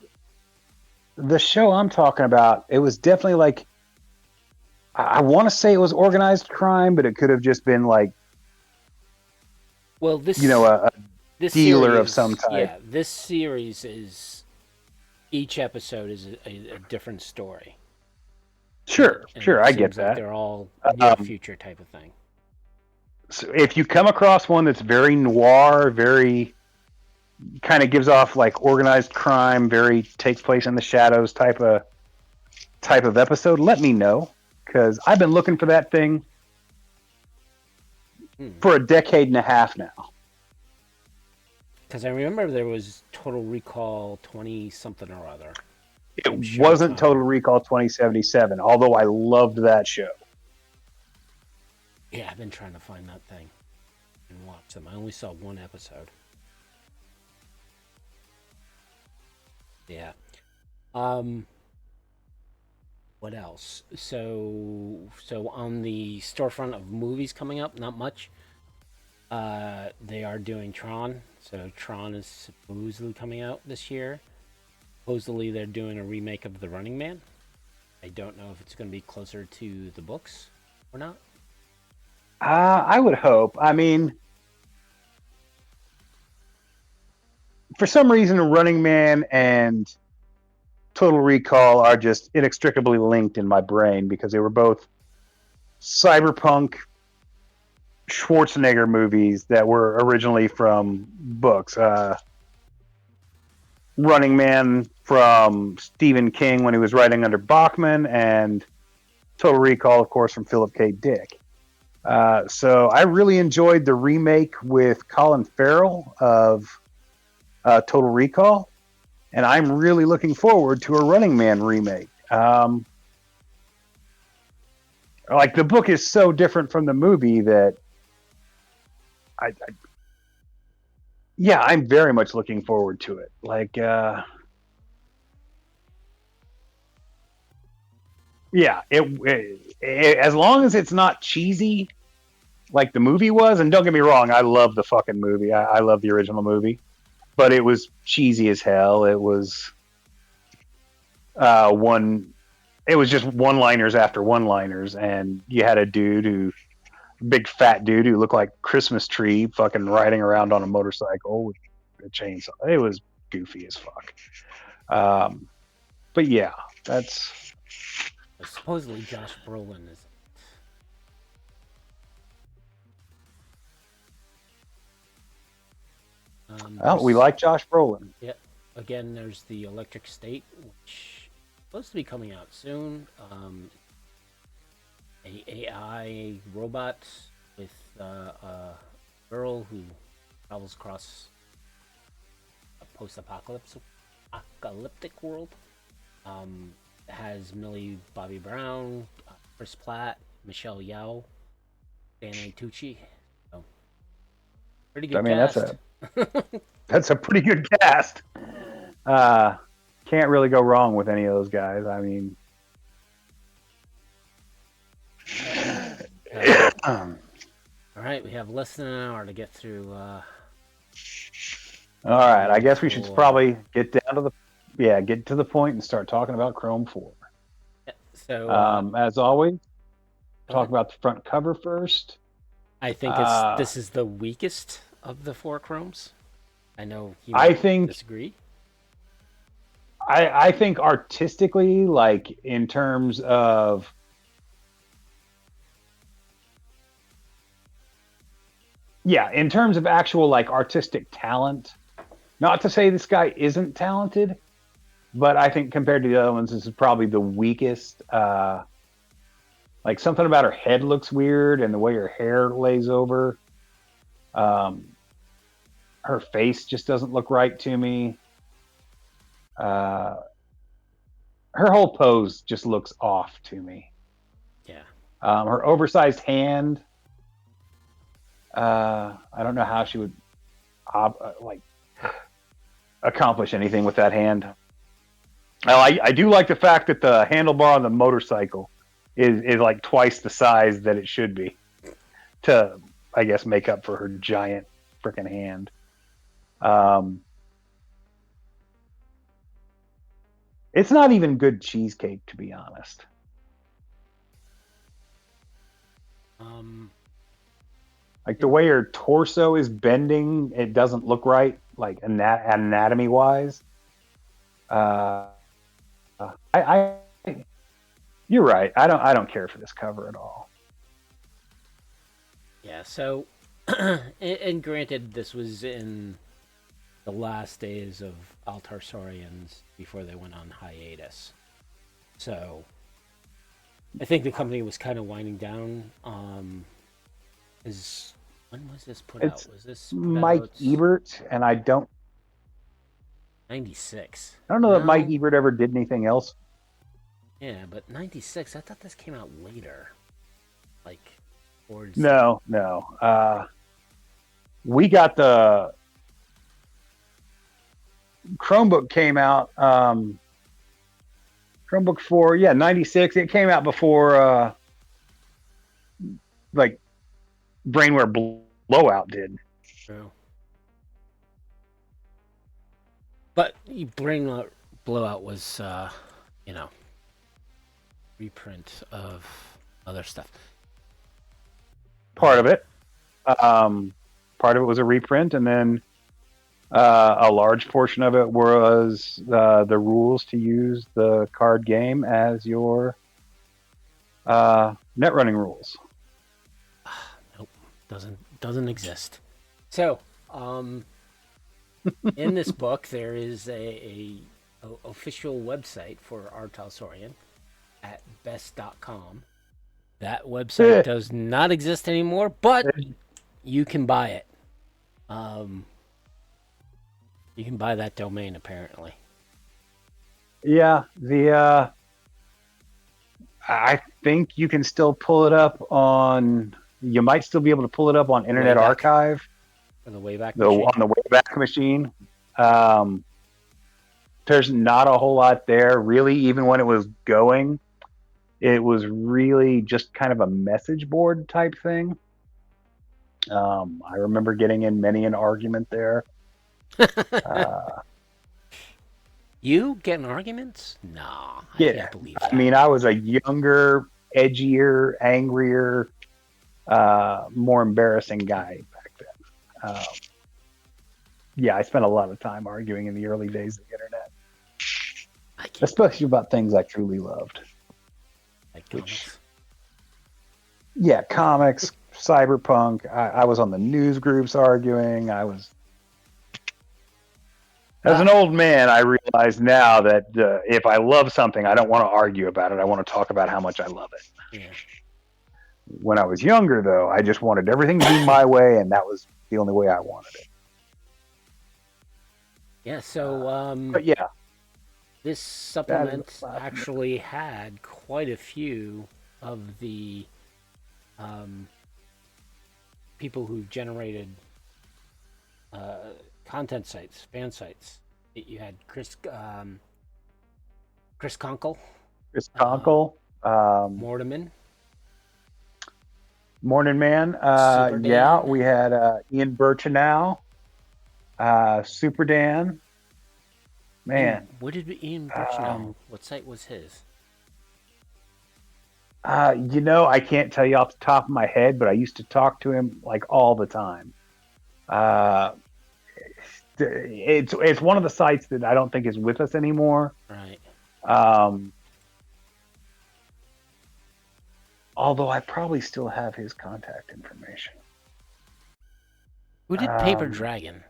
the show I'm talking about, it was definitely like, I want to say it was organized crime, but it could have just been like, well, this a this dealer series, of some type. Yeah, this series is each episode is a different story. Sure, I get Like that. they're all near future type of thing. So if you come across one that's very noir, very kind of gives off like organized crime, very takes place in the shadows type of episode, let me know, because I've been looking for that thing for a decade and a half now. Because I remember there was Total Recall 20 something or other. It wasn't Total Recall 2077, although I loved that show. Yeah, I've been trying to find that thing and watch them. I only saw one episode. Yeah. What else? So on the storefront of movies coming up, not much. They are doing Tron. So Tron is supposedly coming out this year. Supposedly they're doing a remake of The Running Man. I don't know if it's going to be closer to the books or not. I would hope. I mean, for some reason, Running Man and Total Recall are just inextricably linked in my brain because they were both cyberpunk Schwarzenegger movies that were originally from books. Running Man from Stephen King when he was writing under Bachman, and Total Recall, of course, from Philip K. Dick. So I really enjoyed the remake with Colin Farrell of Total Recall, and I'm really looking forward to a Running Man remake. Like the book is so different from the movie that yeah, I'm very much looking forward to it. Like, yeah, as long as it's not cheesy like the movie was, and don't get me wrong, I love the fucking movie. I love the original movie, but it was cheesy as hell. It was one. It was just one-liners after one-liners, and you had a dude who, big fat dude who looked like Christmas tree, fucking riding around on a motorcycle with a chainsaw. It was goofy as fuck. But yeah, that's. Supposedly, Josh Brolin is. Oh, we like Josh Brolin. Yeah. Again, there's the Electric State, which is supposed to be coming out soon. A AI robot with a girl who travels across a post-apocalyptic world. Has Millie Bobby Brown, Chris Pratt, Michelle Yeoh, Danny Tucci. So, pretty I good mean, cast. that's a pretty good cast. Can't really go wrong with any of those guys. I mean, All right, we have less than an hour to get through. All right, I guess we should probably get to the point and start talking about Chrome 4. Yeah, so, as always, talk about the front cover first. I think this is the weakest of the 4 Chromes. I know you might disagree. I think artistically, like in terms of in terms of actual like artistic talent. Not to say this guy isn't talented, but I think compared to the other ones, this is probably the weakest. Like something about her head looks weird, and the way her hair lays over. Her face just doesn't look right to me. Her whole pose just looks off to me. Yeah. Her oversized hand. I don't know how she would like accomplish anything with that hand. I do like the fact that the handlebar on the motorcycle is like twice the size that it should be to, I guess, make up for her giant freaking hand. It's not even good cheesecake, to be honest. Like the way her torso is bending, it doesn't look right, like anatomy wise. You're right. I don't care for this cover at all. Yeah. So, and granted, this was in the last days of Altar Saurians before they went on hiatus. So, I think the company was kind of winding down. When was this put out? Was this Mike Ebert? And I don't 96. I don't know that Mike Ebert ever did anything else. Yeah, but 96. I thought this came out later. Like, towards. No. We got the Chromebook came out. Chromebook 4, 96. It came out before like Brainware Blowout did. True. But Brainware Blowout was, reprint of other stuff. Part of it. Part of it was a reprint, and then a large portion of it was the rules to use the card game as your net running rules. Nope, doesn't exist. So, in this book, there is a official website for R. Talsorian at best.com. That website does not exist anymore, but you can buy it. You can buy that domain apparently. Yeah, I think you can still pull it up on. You might still be able to pull it up on Internet Wayback. Archive. On the Wayback Machine. On the Wayback Machine. There's not a whole lot there, really. Even when it was going, it was really just kind of a message board type thing. I remember getting in many an argument there. You getting arguments? Nah, I can't believe that. I mean, I was a younger, edgier, angrier, more embarrassing guy back then. Yeah, I spent a lot of time arguing in the early days of the internet, especially about things I truly loved. Like comics. Yeah, comics, Cyberpunk. I was on the news groups arguing. As an old man, I realize now that if I love something, I don't want to argue about it. I want to talk about how much I love it. Yeah. When I was younger, though, I just wanted everything to be my way, and that was the only way I wanted it. Yeah, so but yeah, this supplement actually had quite a few of the people who generated content sites, fan sites. You had Chris Conkle. Mortimer. Morning Man. Yeah, we had Ian Birchenow, Super Dan. Man. What did Ian Birchenow? What site was his? I can't tell you off the top of my head, but I used to talk to him like all the time. It's one of the sites that I don't think is with us anymore. Right. Although I probably still have his contact information. Who did Paper Dragon?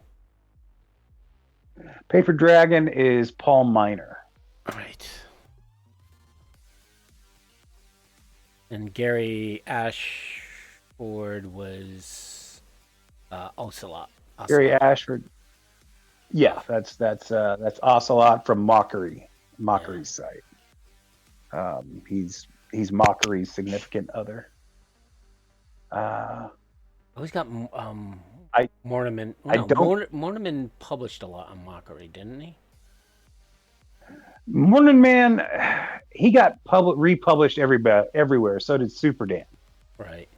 Paper Dragon is Paul Miner. Right. And Gary Ashford was Ocelot. Gary Ashford. Yeah, that's Ocelot from Mockery's site. He's Mockery's significant other. He's got Mortimer. Mortimer published a lot on Mockery, didn't he? Morning Man, he got republished everywhere. So did Super Dan. Right.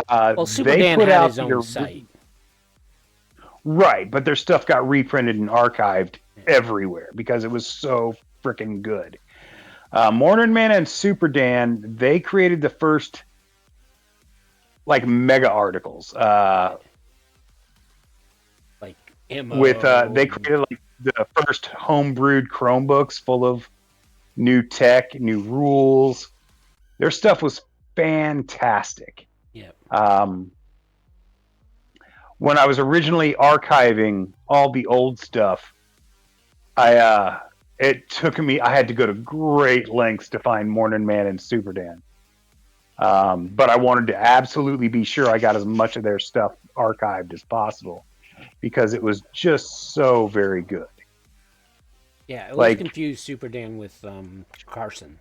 Well, Super Dan had his own site. Right, but their stuff got reprinted and archived everywhere because it was so freaking good. Morning Man and Super Dan, they created the first like mega articles. Like ammo. With they created like the first homebrewed Chromebooks full of new tech, new rules. Their stuff was fantastic. Yeah. When I was originally archiving all the old stuff, it took me. I had to go to great lengths to find Morning Man and Super Dan. But I wanted to absolutely be sure I got as much of their stuff archived as possible because it was just so very good. Yeah, it was confused Super Dan with Carsten.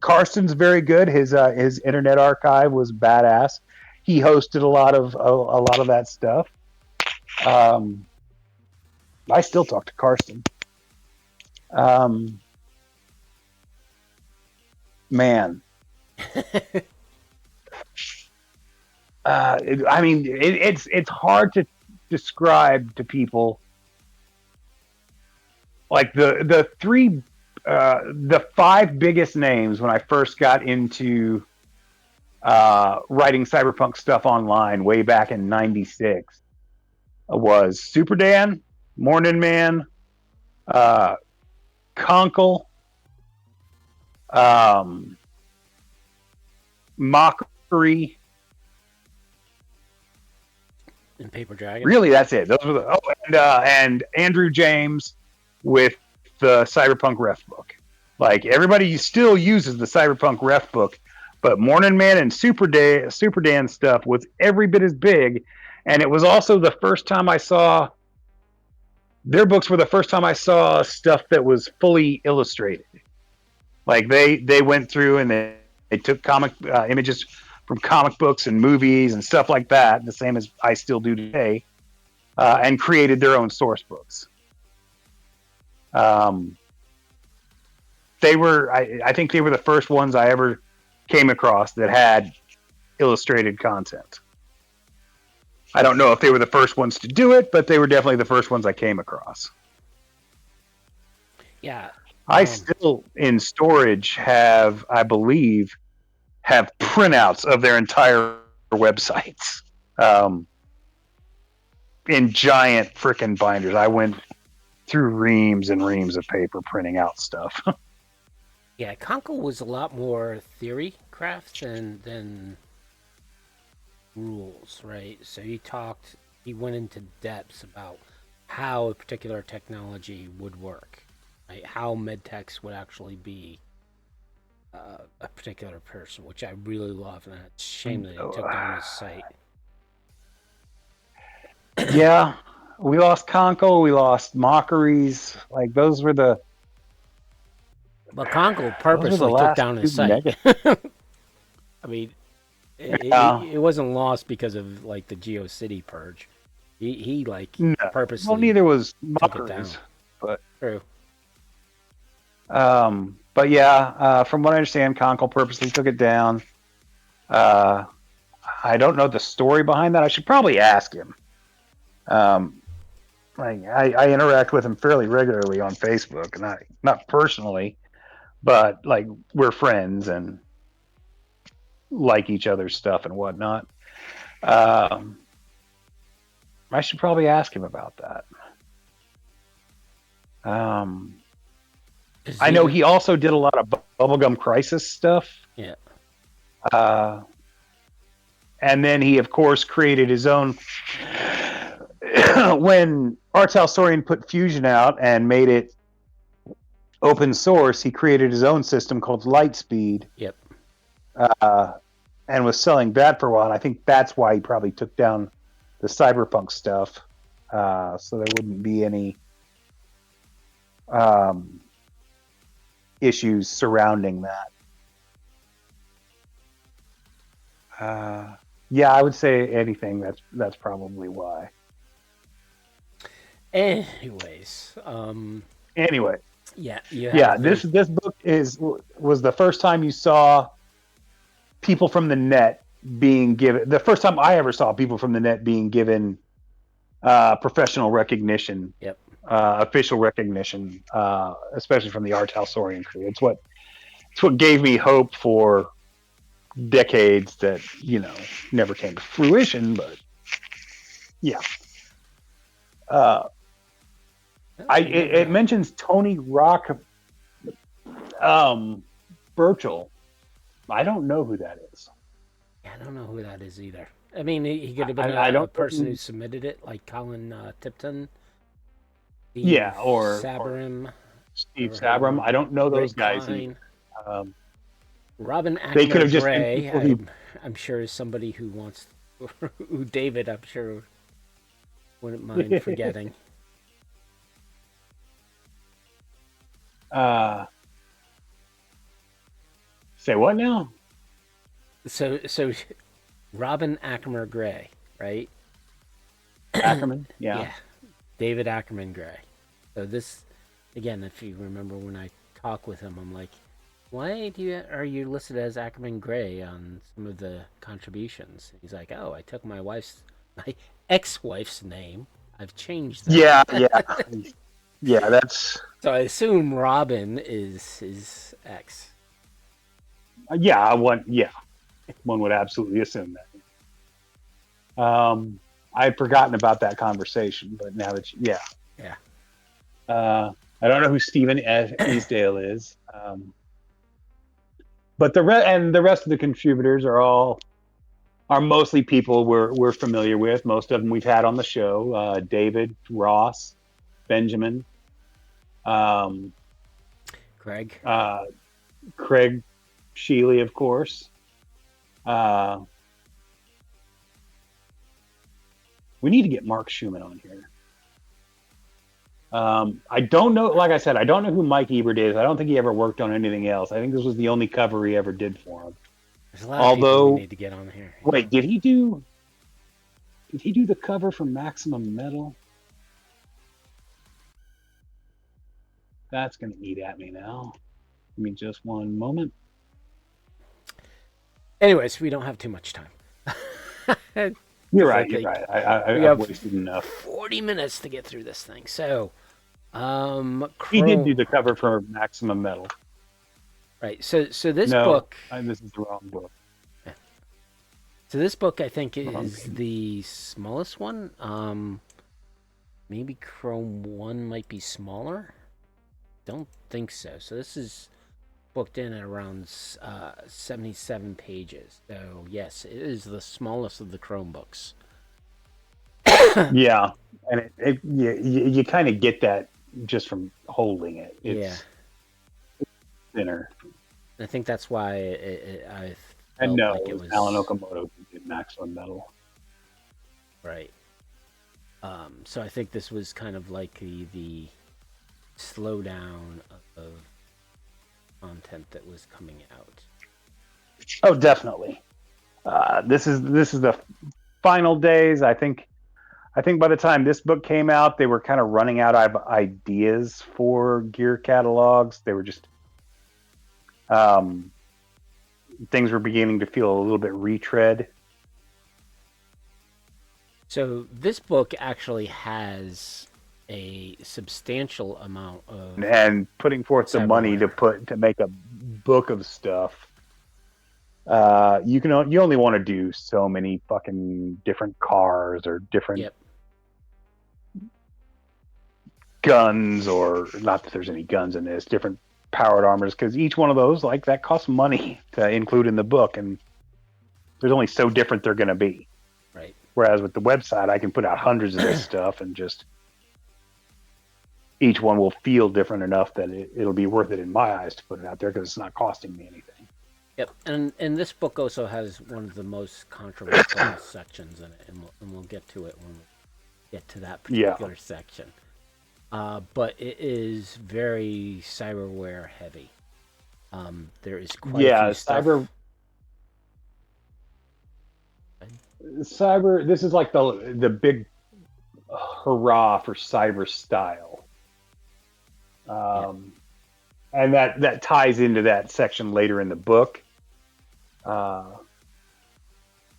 Karsten's very good. His internet archive was badass. He hosted a lot of that stuff. I still talk to Karsten. Man. I mean, it's hard to describe to people like the three the five biggest names when I first got into writing cyberpunk stuff online way back in '96 was Super Dan, Morning Man, uh, Conkle, um, Mockery. And Paper Dragon. Really, that's it. Those were the and Andrew James with the Cyberpunk ref book. Like everybody still uses the Cyberpunk ref book, but Morning Man and Super Dan stuff was every bit as big, and it was also the first time I saw their books were the first time I saw stuff that was fully illustrated. Like they went through and they took comic images from comic books and movies and stuff like that, the same as I still do today, and created their own source books. They were, I think they were the first ones I ever came across that had illustrated content. I don't know if they were the first ones to do it, but they were definitely the first ones I came across. Yeah. I still, in storage, I believe, have printouts of their entire websites in giant frickin' binders. I went through reams and reams of paper printing out stuff. Yeah, Conkle was a lot more theory craft than rules, right? So he went into depths about how a particular technology would work, right? How medtechs would actually be a particular person, which I really love, and it's a shame that he took down his site. Yeah, we lost Conkle, we lost Mockeries. Like those were the. But Conkle purposely took down his site. I mean, it wasn't lost because of like the GeoCity purge. He purposely. Well, neither was Mockeries, but true. But yeah, from what I understand, Conkle purposely took it down. I don't know the story behind that. I should probably ask him. I interact with him fairly regularly on Facebook, and not personally, but like we're friends and like each other's stuff and whatnot. I should probably ask him about that. I know he also did a lot of Bubblegum Crisis stuff. Yeah. And then he, of course, created his own. When Art Talsorian put Fusion out and made it open source, he created his own system called Lightspeed. Yep. And was selling that for a while. And I think that's why he probably took down the Cyberpunk stuff, so there wouldn't be any issues surrounding that. Yeah, I would say anything. That's probably why. Anyways, anyway, yeah. This book was the first time you saw people from the net being given. The first time I ever saw people from the net being given professional recognition. Yep. Official recognition, especially from the Art Talsorian crew. It's what gave me hope for decades that never came to fruition. But yeah, it mentions Tony Rock Burchell. I don't know who that is. Yeah, I don't know who that is either. I mean, he could have been a person who submitted it, like Colin Tipton. Or Steve Sabrum. I don't know those guys. Robin Ackner they could have just Gray, I'm sure is somebody who wants, who David, I'm sure, wouldn't mind forgetting. Say what now? So Robin Ackerman Gray, right? Ackerman, yeah. David Ackerman Gray. So this, again, if you remember when I talk with him, I'm like, why are you listed as Ackerman Gray on some of the contributions? He's like, oh, I took my ex-wife's name. I've changed that. Yeah. Yeah, that's So I assume Robin is his ex. one would absolutely assume that. I had forgotten about that conversation, but now that Yeah. I don't know who Stephen Easdale is, but the rest of the contributors are mostly people we're familiar with. Most of them we've had on the show: David, Ross, Benjamin, um, Craig. uh, Craig Sheely, of course. Uh, we need to get Mark Schumann on here. I don't know. Like I said, I don't know who Mike Ebert is. I don't think he ever worked on anything else. I think this was the only cover he ever did for him. There's a lot of people we Although, need to get on here. wait, did he do the cover for Maximum Metal? That's gonna eat at me now. Give me just one moment. Anyways, we don't have too much time. You're 'Cause I right. You're think right. we I've have wasted enough. 40 minutes to get through this thing. So, He did do Crow. the cover for Maximum Metal. Right. So this No, book. this is the wrong book. So this book, I think, Wrong is page. the smallest one. Maybe Chrome 1 might be smaller. Don't think so. So this is booked in at around 77 pages. So yes, it is the smallest of the Chromebooks. Yeah, and you kind of get that just from holding it. Yeah, It's thinner. I think that's why I And felt no, like it it was Alan was Okamoto who did Maximum Metal. right. So I think this was kind of like the slowdown of content that was coming out. Oh, definitely. This is the final days. I think by the time this book came out, they were kind of running out of ideas for gear catalogs. They were just um, things were beginning to feel a little bit retread. So this book actually has a substantial amount of And putting forth the money cyberware. to make a book of stuff. You only want to do so many fucking different cars or different Yep. guns, or not that there's any guns in this, different powered armors, because each one of those, like, that costs money to include in the book, and there's only so different they're going to be. Right. Whereas with the website, I can put out hundreds of this stuff, and just each one will feel different enough that it'll be worth it in my eyes to put it out there because it's not costing me anything. Yep. And this book also has one of the most controversial sections in it, and we'll get to it when we get to that Yeah, particular section. But it is very cyberware heavy. There is quite a yeah. few stuff. Cyber. This is like the big hurrah for cyber style. Yeah. Um, and that ties into that section later in the book. Uh,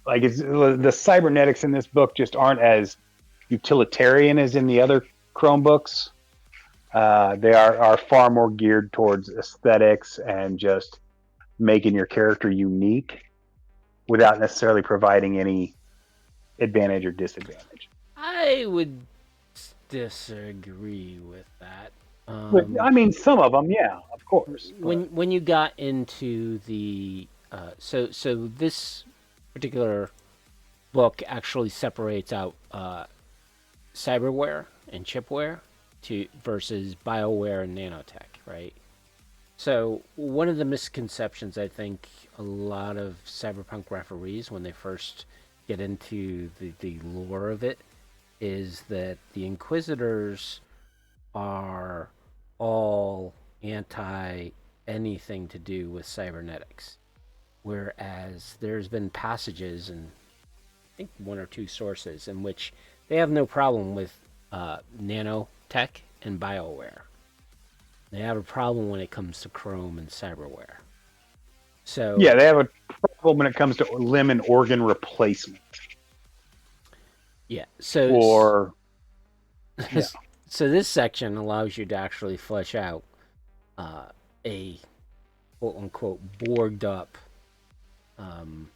like, the cybernetics in this book just aren't as utilitarian as in the other Chromebooks. They are far more geared towards aesthetics and just making your character unique without necessarily providing any advantage or disadvantage. I would disagree with that. But I mean, some of them, yeah, of course. But When you got into the so this particular book actually separates out cyberware and chipware to versus bioware and nanotech, right? So one of the misconceptions I think a lot of cyberpunk referees when they first get into the lore of it is that the inquisitors are all anti anything to do with cybernetics, whereas there's been passages in I think one or two sources in which they have no problem with nanotech and bioware. They have a problem when it comes to Chrome and cyberware. yeah, So they have a problem when it comes to limb and organ replacement. yeah, so Or yeah, So this section allows you to actually flesh out a quote unquote borged up um,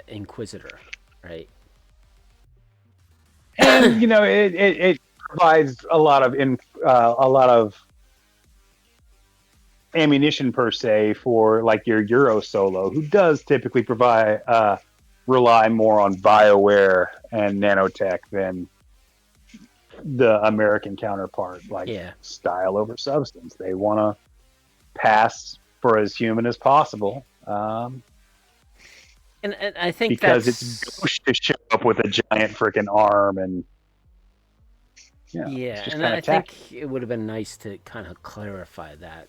inquisitor, right? And it provides a lot of ammunition per se for like your Euro solo, who does typically provide rely more on Bioware and nanotech than the American counterpart, like Yeah, style over substance. They want to pass for as human as possible, and I think because it's that's gauche to show up with a giant freaking arm, and it's yeah, just and kind I of tacky. think it would have been nice to kind of clarify that,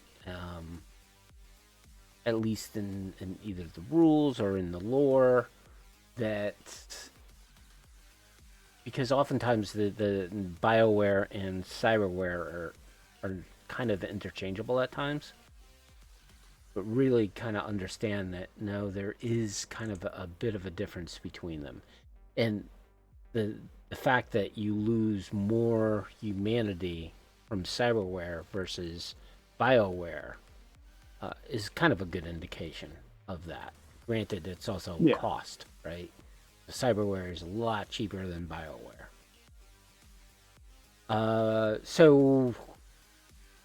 at least in either the rules or in the lore, that because oftentimes the Bioware and Cyberware are kind of interchangeable at times, but really kind of understand that no, there is kind of a bit of a difference between them, and the the fact that you lose more humanity from Cyberware versus Bioware is kind of a good indication of that. Granted, it's also Yeah, cost, right? Cyberware is a lot cheaper than Bioware. So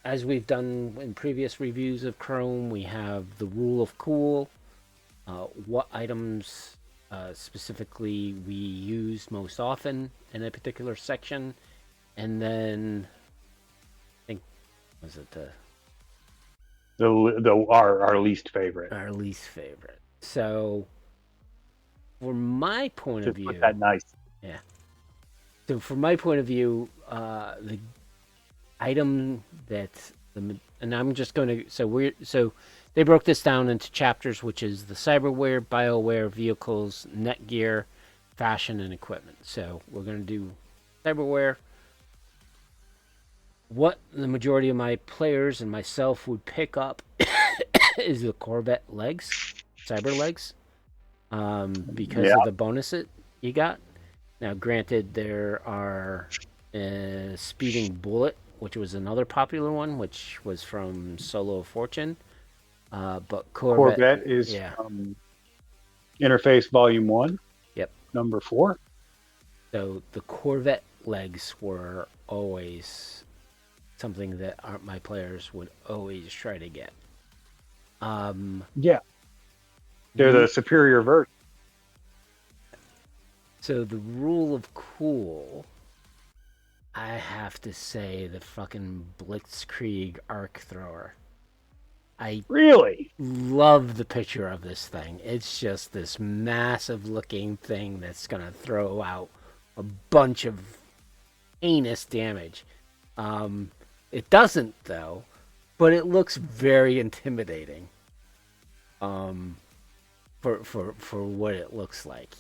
as we've done in previous reviews of Chrome, we have the rule of cool, what items specifically we use most often in a particular section, and then I think was it our least favorite. our least favorite. So, from my point of Just put view, that nice. yeah. So, from my point of view, the item that and I'm just going to so they broke this down into chapters, which is the cyberware, bioware, vehicles, netgear, fashion, and equipment. So we're going to do cyberware. What the majority of my players and myself would pick up is the Corvette legs, cyber legs, because Yeah, of the bonus it you got. Now, granted, there are speeding bullet, which was another popular one, which was from Solo of Fortune. But Corvette, Corvette is yeah, from Interface Volume 1, yep. number 4. So the Corvette legs were always something that my players would always try to get. Yeah, they're the superior version. So the rule of cool, I have to say the fucking Blitzkrieg arc thrower. I Really? love the picture of this thing. It's just this massive looking thing that's gonna throw out a bunch of heinous damage. It doesn't though, but it looks very intimidating. Um, for what it looks like,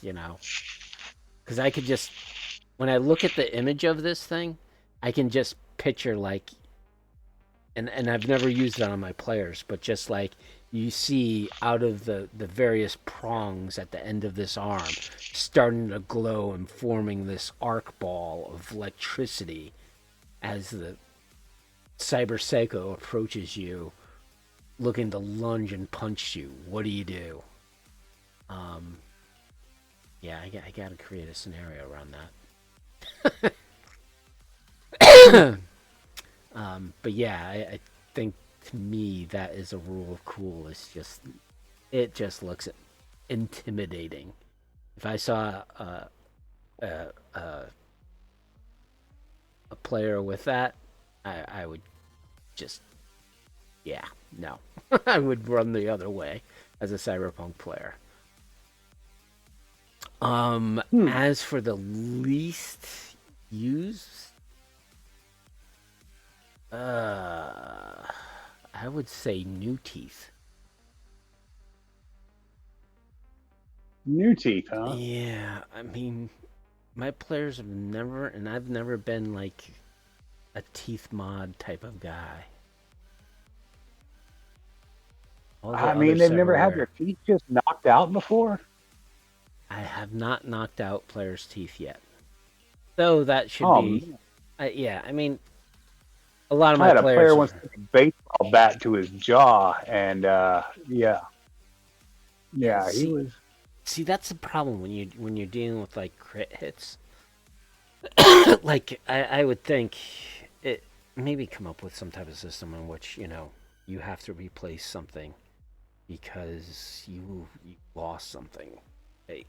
because I could just when I look at the image of this thing, I can just picture like and I've never used that on my players, but just like you see out of the various prongs at the end of this arm starting to glow and forming this arc ball of electricity as the cyber psycho approaches you looking to lunge and punch you. What do you do? Um, yeah, I gotta create a scenario around that. But yeah, I think to me that is a rule of cool. It just looks intimidating. If I saw a, a, a player with that, I would just yeah no, I would run the other way as a Cyberpunk player. As for the least used, I would say new teeth. New teeth, huh? Yeah, I mean, my players have never, and I've never been like a teeth mod type of guy. All the I other mean, they've never had cyberware, their teeth just knocked out before. I have not knocked out players' teeth yet. Though that should Oh be man. Yeah, I mean, a lot of I my had a player players once are. take a baseball bat to his jaw, and yeah, Yeah, yeah, he was. see, that's the problem when you're dealing with like crit hits. Like I would think it maybe come up with some type of system in which you have to replace something because you lost something. Hey.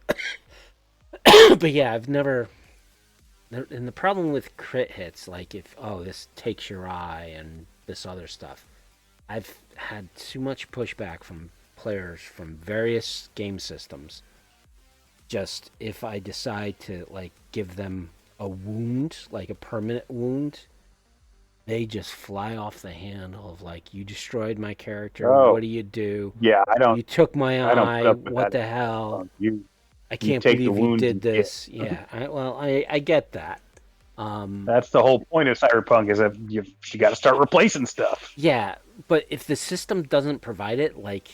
But yeah, I've never. And the problem with crit hits, like if this takes your eye and this other stuff, I've had too much pushback from players from various game systems. Just if I decide to like give them a wound, like a permanent wound, they just fly off the handle of like, you destroyed my character. What Oh, do you do? yeah, You took my I don't put eye. up with What that the in hell? Cyberpunk. I You can't take the believe you wounds did you get. this. Yeah. I get that. Um, That's the whole point of Cyberpunk is that you got to start replacing stuff. yeah, but if the system doesn't provide it, like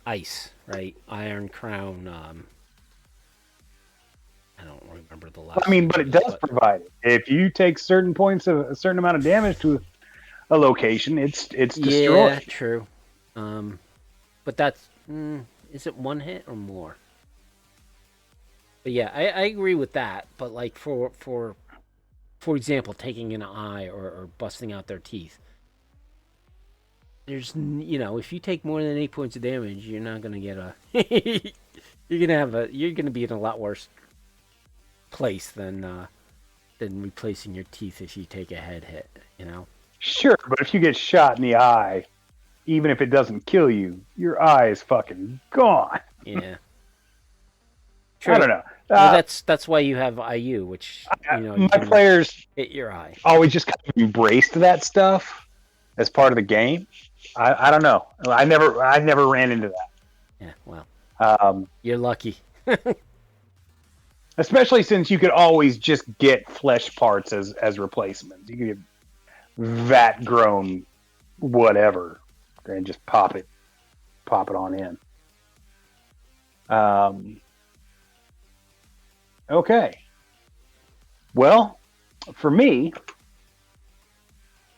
ice, right? Iron Crown. I don't remember the I last mean, name but of it it, does but provide it. If you take certain points of a certain amount of damage to a location, it's yeah, destroyed. true. Um, but that's is it one hit or more? But yeah, I agree with that. But like for example, taking an eye or busting out their teeth, if you take more than 8 points of damage, you're not gonna get a. You're gonna be in a lot worse place than replacing your teeth if you take a head hit. You know. Sure, but if you get shot in the eye, even if it doesn't kill you, your eye is fucking gone. Yeah. I don't True. know. Well, that's why you have IU, which you My can players hit your eye. always just kind of embraced that stuff as part of the game. I don't know. I never ran into Yeah. Well, that. you're lucky. Especially since you could always just get flesh parts as replacements. You could get vat grown whatever and just pop it on in. Um, okay. Well, for me,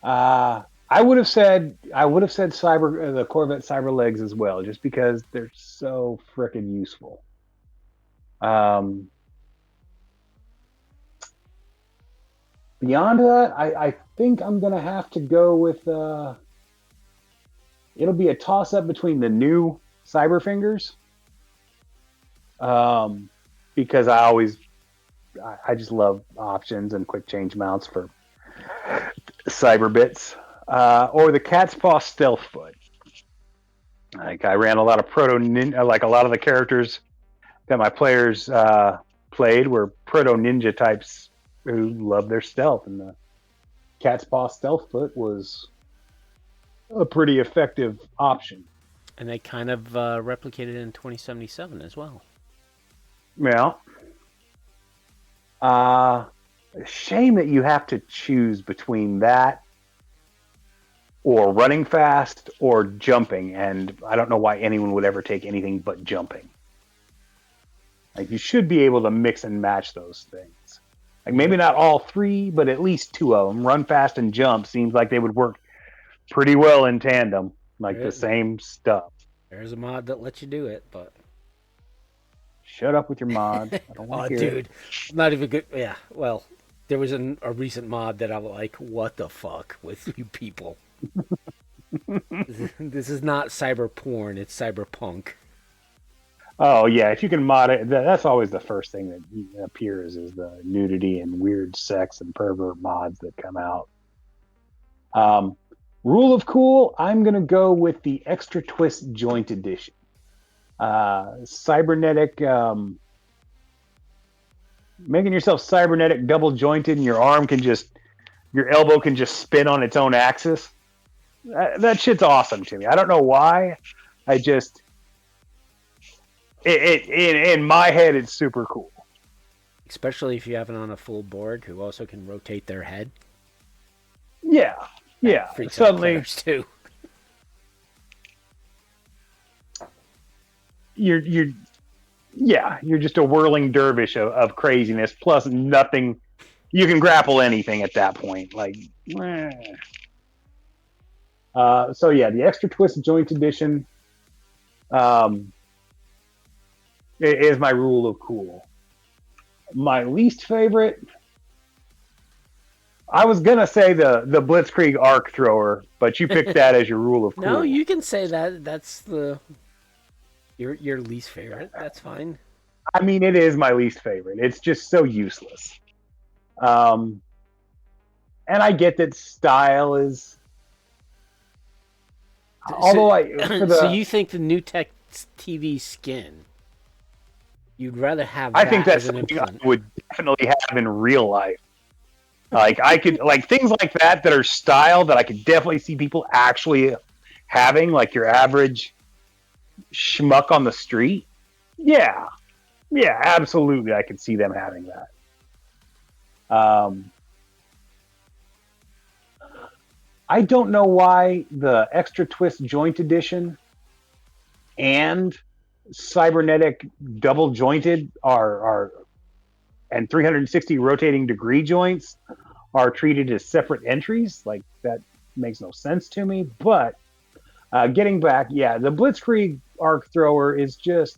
I would have said the Corvette Cyber Legs as well, just because they're so freaking useful. Um, Beyond that, I think I'm gonna have to go with. It'll be a toss up between the new Cyber Fingers, um, because I just love options and quick change mounts for Cyber Bits, or the Cat's Paw Stealth Foot. Like I ran a lot of Proto Ninja, like a lot of the characters that my players played were Proto Ninja types who love their stealth, and the Cat's Paw Stealth Foot was a pretty effective option. And they kind of replicated it in 2077 as well. Yeah. Uh, Shame that you have to choose between that or running fast or jumping, and I don't know why anyone would ever take anything but jumping. Like you should be able to mix and match those things. Like maybe not all three, but at least two of them. Run fast and jump seems like they would work pretty well in tandem, like the There, same stuff. there's a mod that lets you do it, but Shut up with your mods. I don't want oh, to hear dude, I'm not even good. Yeah, well, there was a recent mod that I'm like, what the fuck with you people? This is not cyber porn; it's cyberpunk. Oh yeah, if you can mod it, that's always the first thing that appears is the nudity and weird sex and pervert mods that come out. Um, Rule of cool, I'm gonna go with the extra twist joint edition. Cybernetic, making yourself cybernetic double jointed, and your elbow can just spin on its own axis. That shit's awesome to me. I don't know why. I just in my head it's super cool. Especially if you have it on a full board who also can rotate their head. Yeah, yeah. That freaks out Suddenly players too. you're just a whirling dervish of craziness. Plus, nothing you can grapple anything at that point. Like, so yeah, the extra twist joint edition um, is my rule of cool. My least favorite, I was gonna say the Blitzkrieg arc thrower, but you picked that as your rule of cool. No, you can say that. That's your least favorite. That's fine. I mean, it is my least favorite. It's just so useless. Um, and I get that style is. Although So you think the new tech TV skin? You'd rather have I that think that's as an something implant. I would definitely have in real life. Like I could like things like that are style that I could definitely see people actually having, like your average schmuck on the street. Yeah, yeah, absolutely. I could see them having that. I don't know why the extra twist joint edition and cybernetic double jointed are and 360 rotating degree joints are treated as separate entries. Like that makes no sense to me. But getting back, yeah, the Blitzkrieg arc thrower is just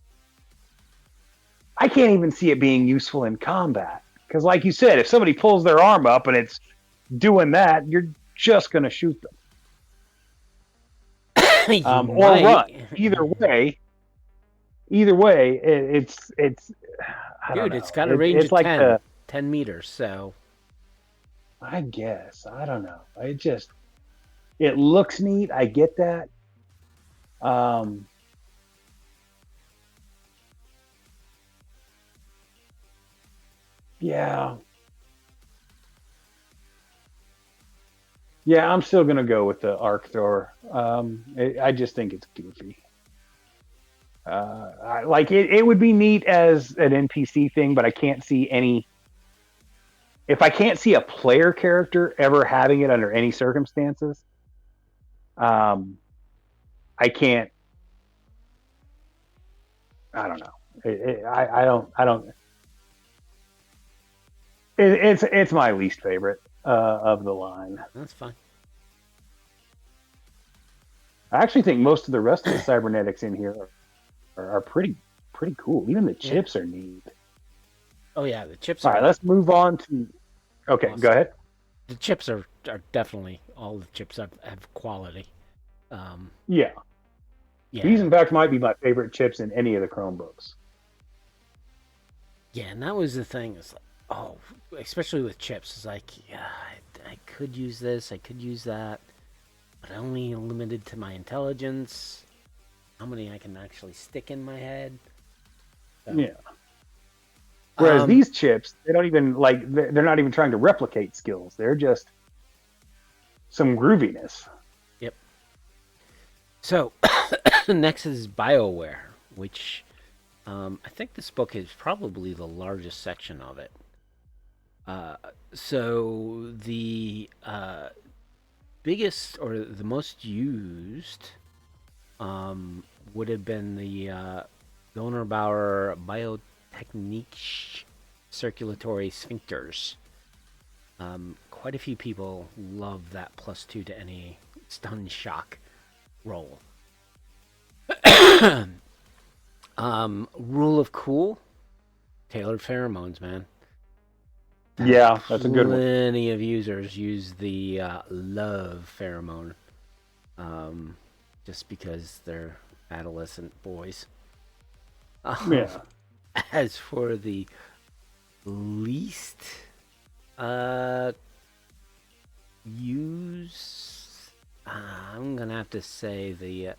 I can't even see it being useful in combat because, like you said, if somebody pulls their arm up and it's doing that, you're just going to shoot them or run. Either way, it's I don't Dude, know. it's got a range It's of like 10 meters, so I guess I don't know. It looks neat. I get that. Um, yeah, yeah. I'm still gonna go with the arc thrower. I just think it's goofy. Like it would be neat as an NPC thing, but I can't see any. If I can't see a player character ever having it under any circumstances, um, I can't. I don't know. I don't. I don't. It's my least favorite of the line. that's fine. I actually think most of the rest of the cybernetics in here are pretty cool. Even the Yeah. chips are neat. Oh yeah, the chips All are right, let's move on to. Okay, awesome. go ahead. The chips are definitely all the chips have quality. Um, Yeah, these yeah, in fact might be my favorite chips in any of the Chromebooks. yeah, and that was the thing. Is like, oh, especially with chips, it's like, yeah, I could use this, I could use that, but only limited to my intelligence. How many I can actually stick in my head? So, Yeah. Whereas um, these chips, they don't even like they're not even trying to replicate skills. They're just some grooviness. yep. So next is BioWare, which I think this book is probably the largest section of it. So the biggest or the most used would have been the Donnerbauer Biotechnique circulatory sphincters. Quite a few people love that +2 to any stun shock roll. Rule of cool, tailored pheromones, man. Yeah, that's a good one. Plenty of users use the love pheromone, just because they're adolescent boys. Yeah. As for the least use, I'm gonna have to say the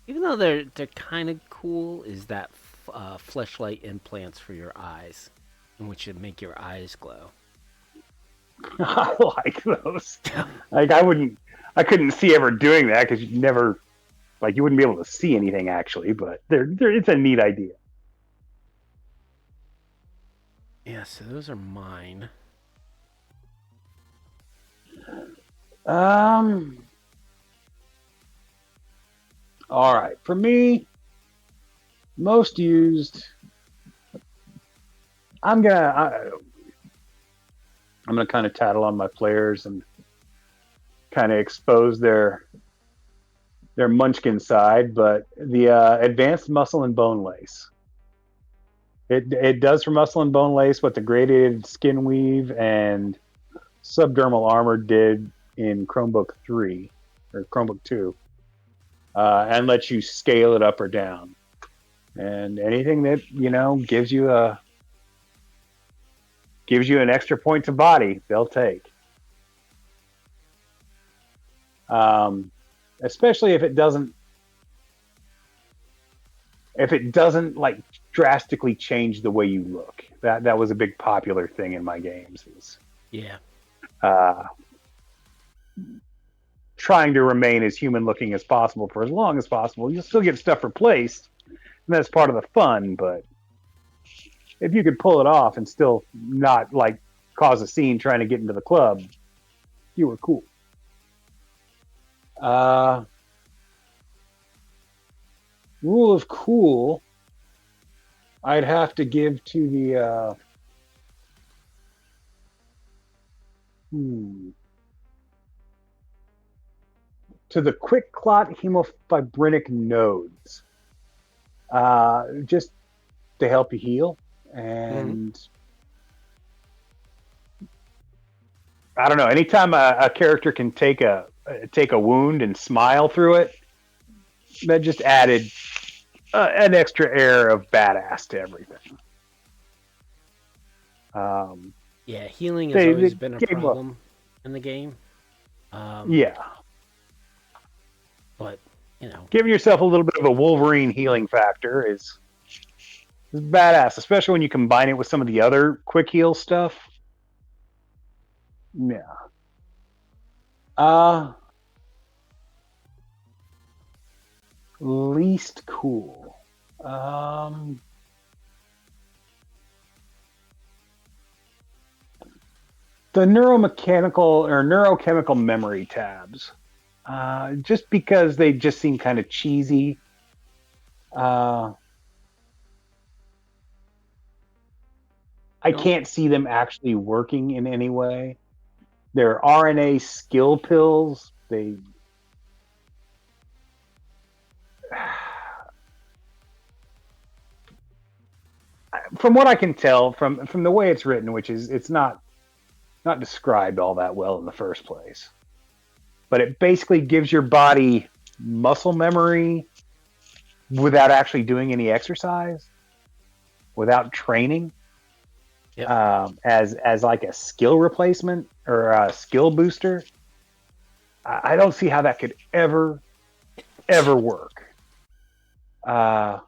even though they're kind of cool, is that fleshlight implants for your eyes, in which would make your eyes glow. I like those. Like I couldn't see ever doing that because you never, like you wouldn't be able to see anything actually. But it's a neat idea. Yeah, so those are mine. Um. All right, for me, most used. I'm gonna. I'm going to kind of tattle on my players and kind of expose their munchkin side, but the advanced muscle and bone lace. It does for muscle and bone lace what the gradated skin weave and subdermal armor did in Chromebook 3 or Chromebook 2, and lets you scale it up or down. And anything that gives you an extra point to body, they'll take. Especially if it doesn't like drastically change the way you look. That was a big popular thing in my games. Yeah. Trying to remain as human looking as possible for as long as possible. You'll still get stuff replaced, and that's part of the fun, but if you could pull it off and still not like cause a scene trying to get into the club, you were cool. Rule of cool, I'd have to give to the to the quick clot hemofibrinic nodes, just to help you heal. And I don't know. Anytime a character can take a wound and smile through it, that just added an extra air of badass to everything. Yeah, healing has always been a problem in the game. Yeah. But, giving yourself a little bit of a Wolverine healing factor is badass, especially when you combine it with some of the other quick heal stuff. Yeah. Least cool. The neurochemical memory tabs. Just because they just seem kind of cheesy. I can't see them actually working in any way. They're RNA skill pills. From what I can tell from the way it's written, which is it's not described all that well in the first place, but it basically gives your body muscle memory without actually doing any exercise, without training. Yep. As like a skill replacement or a skill booster. I don't see how that could ever work. I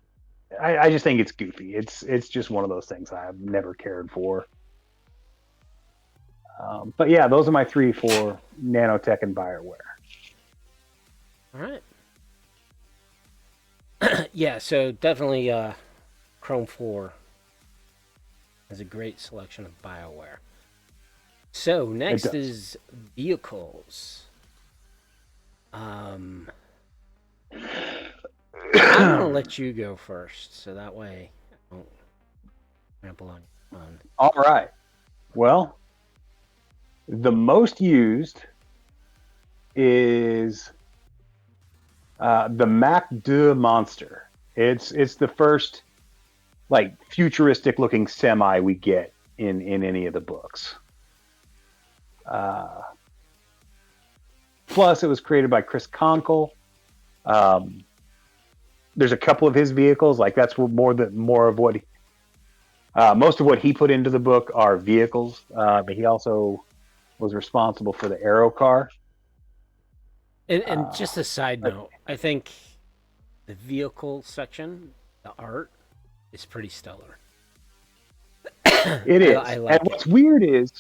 just think it's goofy. It's just one of those things I've never cared for. But yeah, those are my 3 for nanotech and Bioware. All right. Yeah, so definitely Chrome 4 has a great selection of Bioware. So next is vehicles. I'm gonna let you go first, so that way I don't ramble on. All right. Well, the most used is the Mac 2 Monster. It's the first like futuristic looking semi we get in any of the books. Plus, it was created by Chris Conkle. There's a couple of his vehicles, like that's more of what most of what he put into the book are vehicles. But he also was responsible for the Aero car. And just a side note, I think the vehicle section, the art, is pretty stellar. It is. I like what's weird is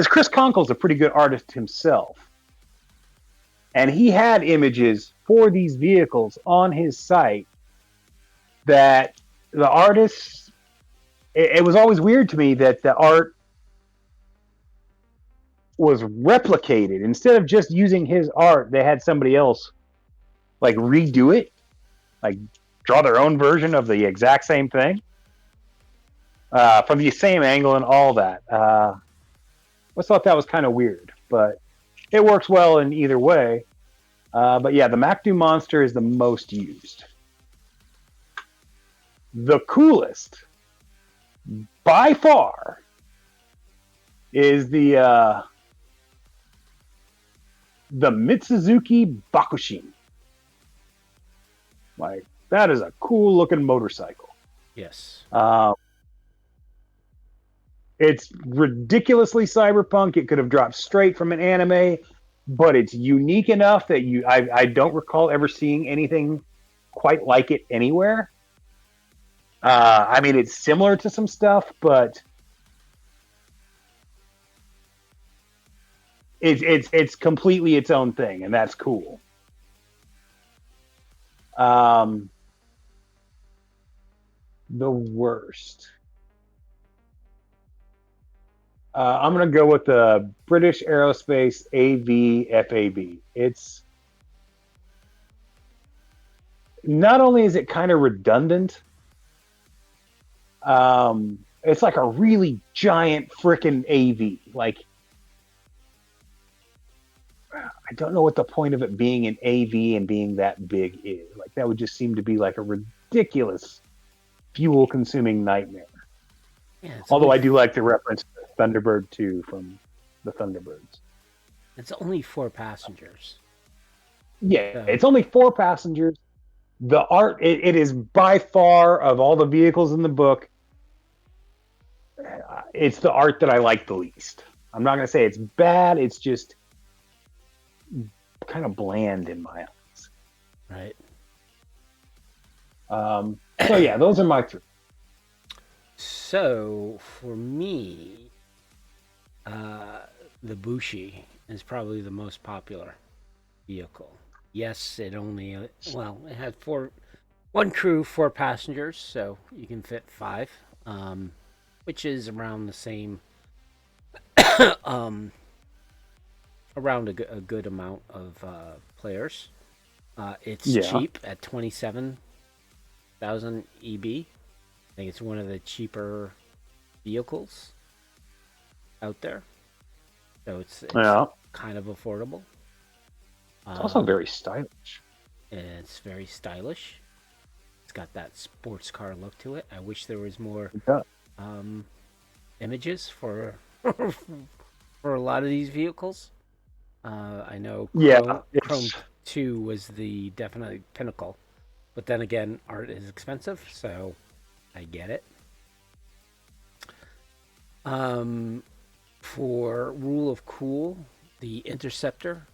Chris Conkle's a pretty good artist himself. And he had images for these vehicles on his site that the artists, it was always weird to me that the art was replicated. Instead of just using his art, they had somebody else like redo it, like draw their own version of the exact same thing. from the same angle and all that. I thought that was kind of weird, but it works well in either way. But yeah, the MacDo monster is the most used. The coolest, by far, is the Mitsuzuki Bakushin. Like, that is a cool looking motorcycle. Yes. It's ridiculously cyberpunk. It could have dropped straight from an anime, but it's unique enough that I don't recall ever seeing anything quite like it anywhere. I mean, it's similar to some stuff, but it's completely its own thing, and that's cool. The worst. I'm going to go with the British Aerospace AVFAB. It's not only is it kind of redundant, it's like a really giant frickin' AV. Like, I don't know what the point of it being an AV and being that big is. Like, that would just seem to be like a ridiculous fuel-consuming nightmare. Yeah, Although I do like the reference to Thunderbird 2 from the Thunderbirds. It's only 4 passengers. Yeah, it's only 4 passengers. The art, it is by far, of all the vehicles in the book, it's the art that I like the least. I'm not going to say it's bad. It's just kind of bland in my eyes. Right. So yeah, those are my 3. So for me, the Bushi is probably the most popular vehicle. Yes, it only it had 1 crew, 4 passengers, so you can fit 5, which is around the same, around a good amount of players. It's cheap at 27,000 EB. I think it's one of the cheaper vehicles out there, so it's kind of affordable. It's also very stylish. And it's very stylish. It's got that sports car look to it. I wish there was more images for for a lot of these vehicles. I know Chrome 2 was the definite pinnacle, but then again, art is expensive, so I get it. For rule of cool, the Interceptor.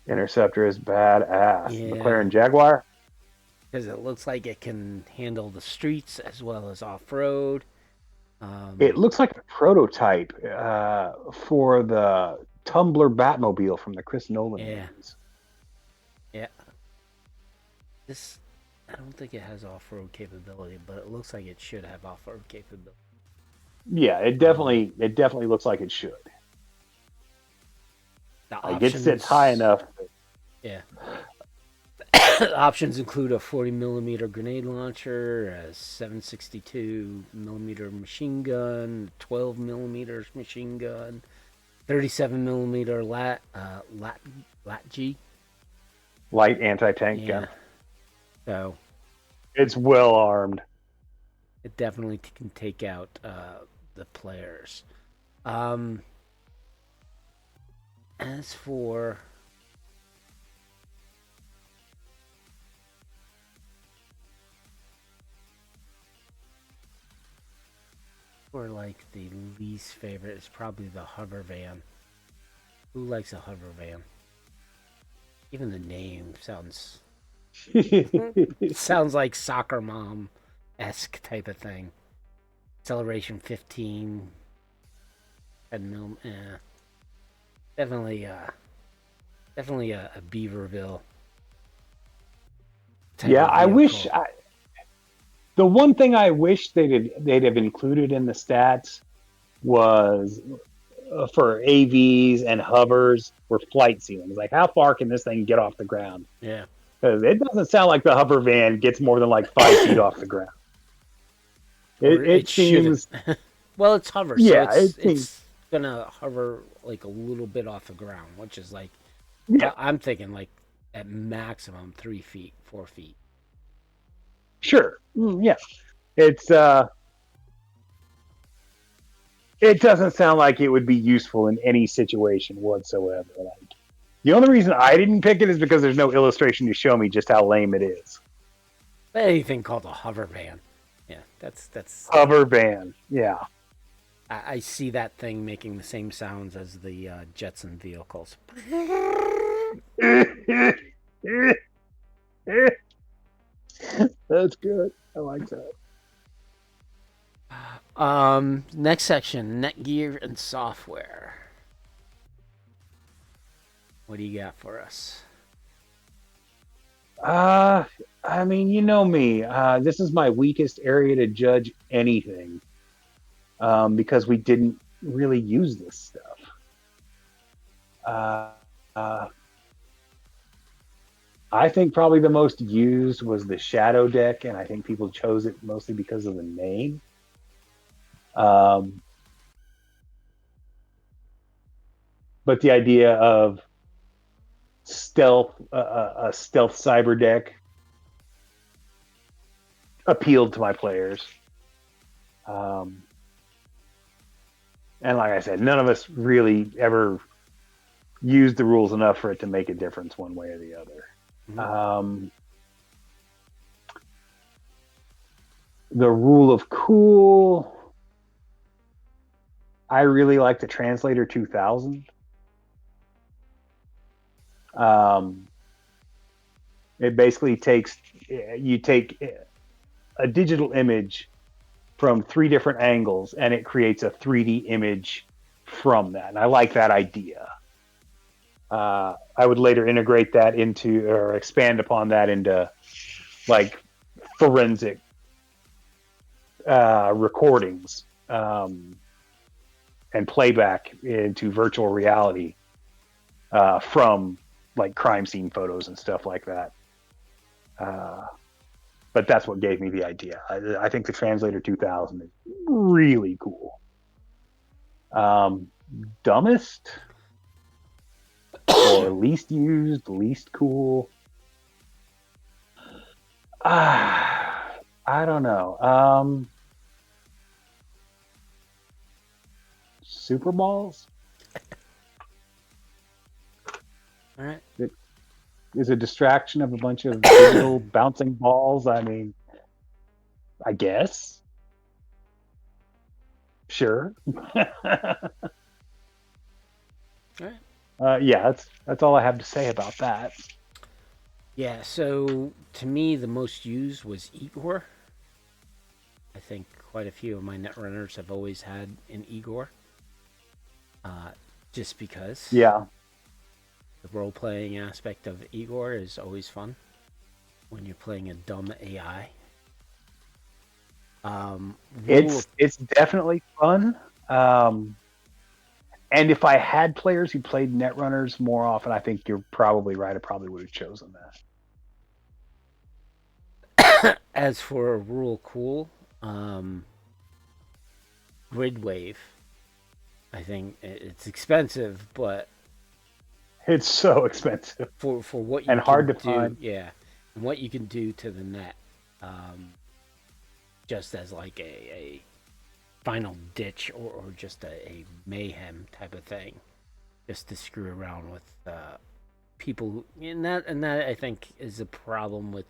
Interceptor is badass. Yeah. McLaren Jaguar. Because it looks like it can handle the streets as well as off-road. It looks like a prototype for the Tumbler Batmobile from the Chris Nolan movies. Yeah. This, I don't think it has off-road capability, but it looks like it should have off-road capability. Yeah, it definitely looks like it should. Like, it sits high enough. Yeah. Options include a 40mm grenade launcher, a 7.62mm machine gun, 12mm machine gun, 37mm LATG. Light anti-tank gun. So it's well armed. It definitely can take out the players. As for like the least favorite is probably the hover van. Who likes a hover van? Even the name sounds sounds like soccer mom-esque type of thing. Acceleration 15. 10 mil. Definitely a Beaverville. Yeah, I wish. The one thing I wish they'd have included in the stats was for AVs and hovers were flight ceilings. Like, how far can this thing get off the ground? Yeah, because it doesn't sound like the hover van gets more than like 5 feet off the ground. or It it shouldn't. seems, Well, it's hover, so yeah, it's it seems, it's gonna hover like a little bit off the ground, which is like yeah, I'm thinking like at maximum 3 feet, 4 feet. sure, yeah. It's it doesn't sound like it would be useful in any situation whatsoever. Like, the only reason I didn't pick it is because there's no illustration to show me just how lame it is. Anything called a hover van, yeah, that's. Hover van, yeah. I see that thing making the same sounds as the Jetson vehicles. That's good. I like that. Next section: Netgear and software. What do you got for us? Uh, I mean, you know me. This is my weakest area to judge anything, because we didn't really use this stuff. Uh, uh, I think probably the most used was the Shadow deck, and I think people chose it mostly because of the name. Um, but the idea of stealth, a stealth cyber deck, appealed to my players. Um, and like I said, none of us really ever used the rules enough for it to make a difference one way or the other. Mm-hmm. The rule of cool. I really like the Translator 2000. It basically takes, you take a digital image from 3 different angles and it creates a 3D image from that. And I like that idea. I would later integrate that into, or expand upon that into, like, forensic recordings, and playback into virtual reality, from like crime scene photos and stuff like that. But that's what gave me the idea. I think the Translator 2000 is really cool. Um, Dumbest or least used, least cool. I don't know. Super Balls? All right. It is a distraction of a bunch of digital bouncing balls. I mean, I guess. Sure. All right. Yeah, that's all I have to say about that. Yeah. So to me, the most used was Igor. I think quite a few of my netrunners have always had an Igor. Uh, just because Yeah, the role playing aspect of Igor is always fun when you're playing a dumb AI. Rule of it's definitely fun. Um, and if I had players who played netrunners more often, I think you're probably right. I probably would have chosen that. As for a rule cool, um, grid wave. I think it's expensive, but It's so expensive for what and you hard can to do, find. yeah, and what you can do to the net, um, just as like a final ditch or just a mayhem type of thing, just to screw around with people. And that I think is a problem with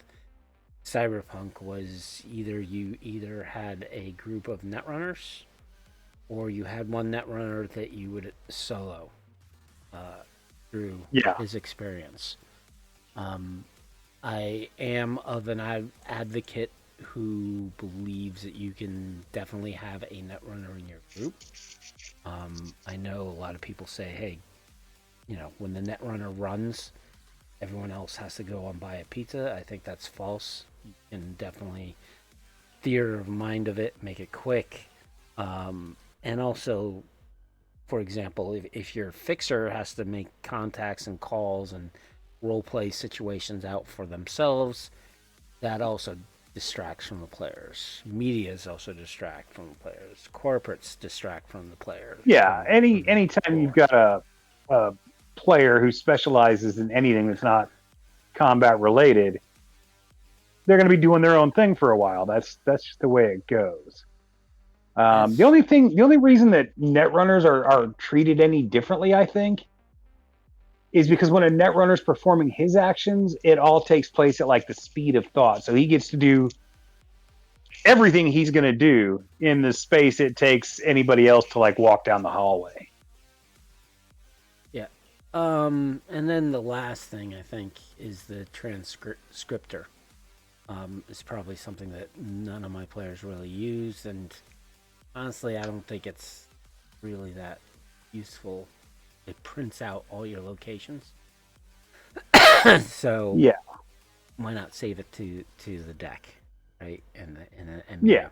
Cyberpunk was you either had a group of netrunners or you had one netrunner that you would solo uh, through Yeah, his experience. Um, I am of an advocate who believes that you can definitely have a netrunner in your group. I know a lot of people say, hey, when the netrunner runs, everyone else has to go and buy a pizza. I think that's false. You can definitely theater of mind of it, make it quick. And also, for example, if your fixer has to make contacts and calls and role play situations out for themselves, that also distracts from the players. Medias also distract from the players. Corporates distract from the players. Yeah, from anytime you've force. got a player who specializes in anything that's not combat related, they're going to be doing their own thing for a while. That's just the way it goes. As The only reason that netrunners are treated any differently, I think, is because when a netrunner's performing his actions, it all takes place at like the speed of thought. So he gets to do everything he's going to do in the space it takes anybody else to like walk down the hallway. Yeah. And then the last thing I think is the transcriptor. It's probably something that none of my players really use, and honestly, I don't think it's really that useful. It prints out all your locations, so Yeah, why not save it to the deck, right? And yeah.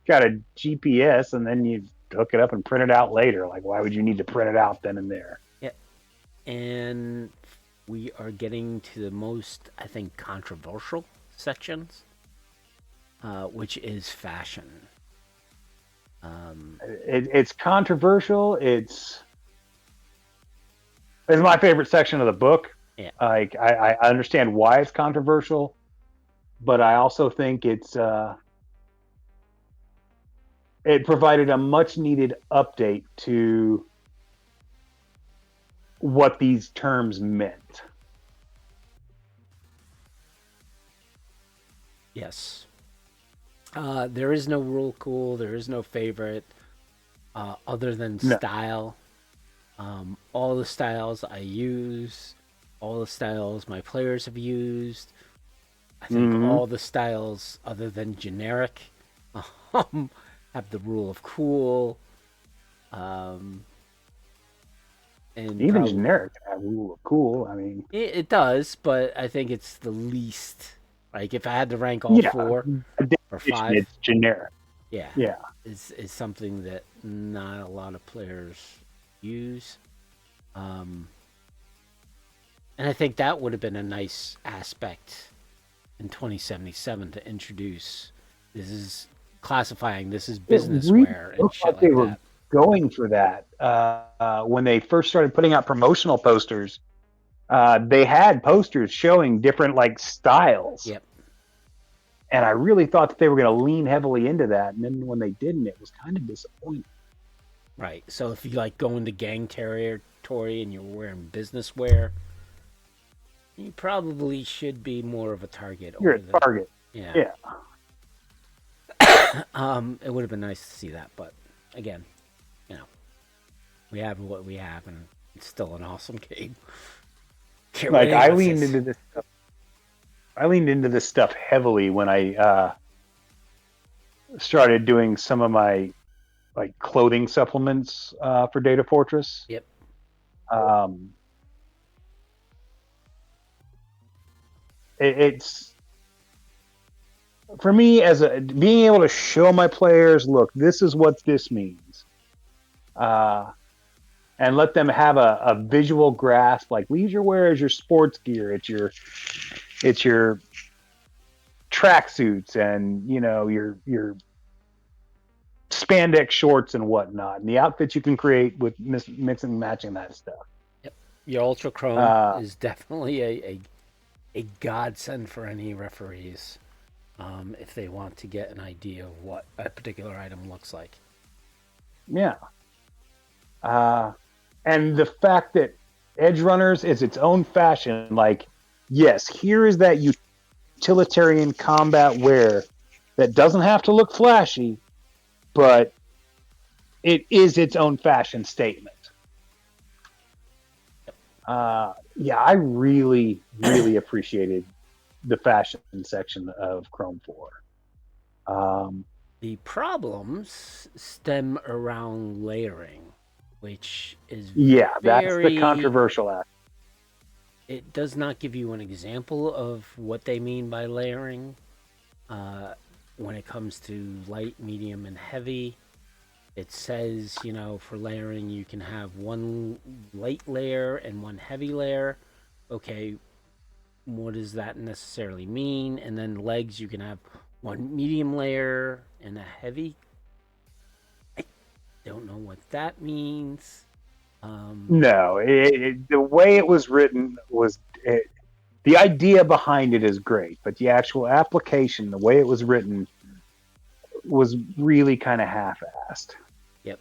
Got a GPS, and then you hook it up and print it out later. Like, why would you need to print it out then and there? yeah. And we are getting to the most, I think, controversial sections, which is fashion. It's controversial. It's my favorite section of the book. Yeah. Like, I understand why it's controversial, but I also think it provided a much needed update to what these terms meant. Yes. There is no rule cool. There is no favorite other than No. style. All the styles I use, all the styles my players have used. I think all the styles other than generic have the rule of cool. And Even generic can have a rule of cool. I mean, it does, but I think it's the least. Like if I had to rank all four or five, it's generic. yeah, Yeah. is something that not a lot of players use. And I think that would have been a nice aspect in 2077 to introduce. This is classifying. This is business wear and shit like that. Going for that when they first started putting out promotional posters. They had posters showing different like styles. Yep. And I really thought that they were going to lean heavily into that, and then when they didn't, it was kind of disappointing. Right. So if you like go into gang territory and you're wearing business wear, you probably should be more of a target. You're a target. Yeah. Yeah. It would have been nice to see that, but again, you know, we have what we have, and it's still an awesome game. Like I leaned into this stuff. I leaned into this stuff heavily when I started doing some of my like clothing supplements for Data Fortress. Yep. It's for me as being able to show my players, look, this is what this means, and let them have a visual grasp. Like leisure wear is your sports gear, it's your tracksuits, and you know your spandex shorts and whatnot, and the outfits you can create with mixing and matching that stuff. Yep. Your Ultra Chrome is definitely a godsend for any referees if they want to get an idea of what a particular item looks like. Yeah. And the fact that edgerunners is its own fashion, like, yes, here is that utilitarian combat wear that doesn't have to look flashy, but it is its own fashion statement. Yeah, I really, really appreciated the fashion section of Chrome 4. The problems stem around layering, which is that's the controversial aspect. It does not give you an example of what they mean by layering when it comes to light, medium, and heavy. It says, you know, for layering, you can have one light layer and one heavy layer. Okay, what does that necessarily mean? And then legs, you can have one medium layer and a heavy. I don't know what that means. No, the way it was written was the idea behind it is great, but the actual application, the way it was written, was really kind of half-assed. Yep.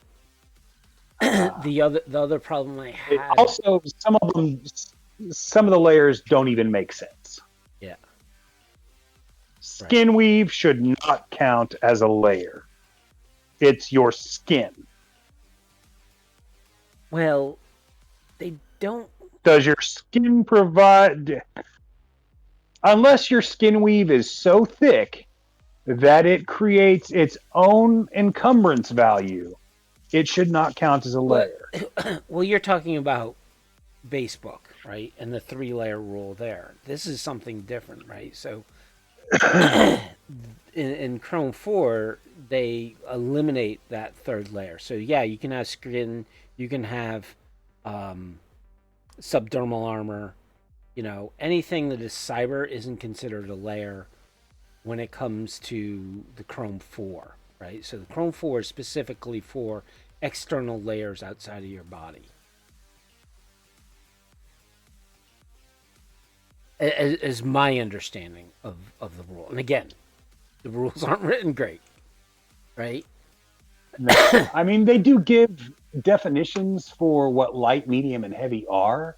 Uh, the other problem I had. Also, some of the layers don't even make sense. Yeah. Skin weave should not count as a layer. It's your skin. Well, they don't. Does your skin provide? Unless your skin weave is so thick that it creates its own encumbrance value, it should not count as a layer. Well, you're talking about basebook, right? And the 3-layer rule there. This is something different, right? So in Chrome 4, they eliminate that third layer. So yeah, you can have skin, you can have subdermal armor. Anything that is cyber isn't considered a layer when it comes to the Chrome 4, right? So the Chrome 4 is specifically for external layers outside of your body. As my understanding of the rule. And again, the rules aren't written great, right? No. I mean, they do give definitions for what light, medium, and heavy are,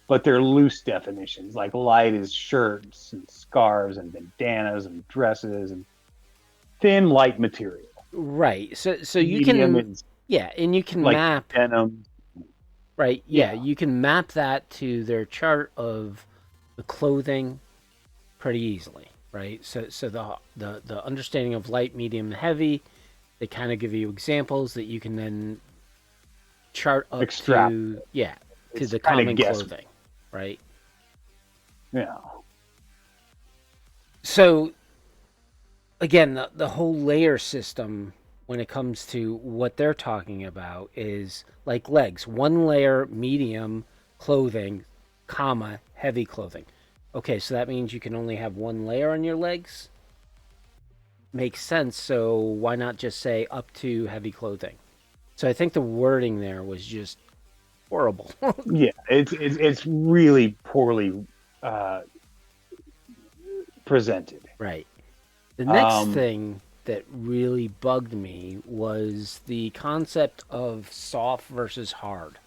but they're loose definitions. Like light is shirts and scarves and bandanas and dresses and thin, light material. Right. So you Medium can, is yeah, and you can like map, denim. right? Yeah, Yeah. you can map that to their chart of the clothing pretty easily, right? So the understanding of light, medium, and heavy, they kind of give you examples that you can then chart up Extract. to, yeah, to It's the kind of common guess. clothing, right? Yeah. So again, the whole layer system when it comes to what they're talking about is like legs, one layer medium clothing, comma heavy clothing. Okay, so that means you can only have one layer on your legs. Makes sense. So why not just say up to heavy clothing? So I think the wording there was just horrible. Yeah. It's really poorly uh, presented. Right. The next Um, thing that really bugged me was the concept of soft versus hard.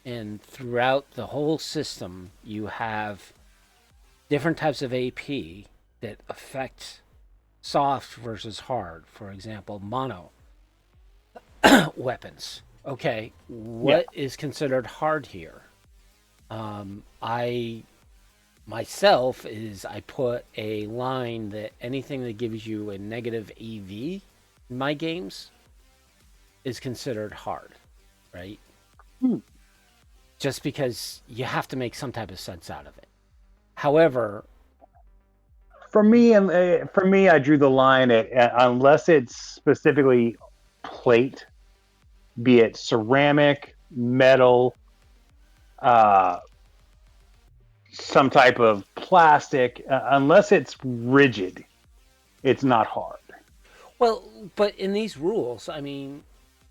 And throughout the whole system, you have different types of AP that affect soft versus hard. For example, mono weapons. Okay, yeah. what is considered hard here? I myself is I put a line that anything that gives you a negative EV in my games is considered hard, right? Hmm. Just because you have to make some type of sense out of it. However, For me, I drew the line at unless it's specifically plate, be it ceramic, metal, uh, some type of plastic, unless it's rigid, it's not hard. well, but in these rules, I mean,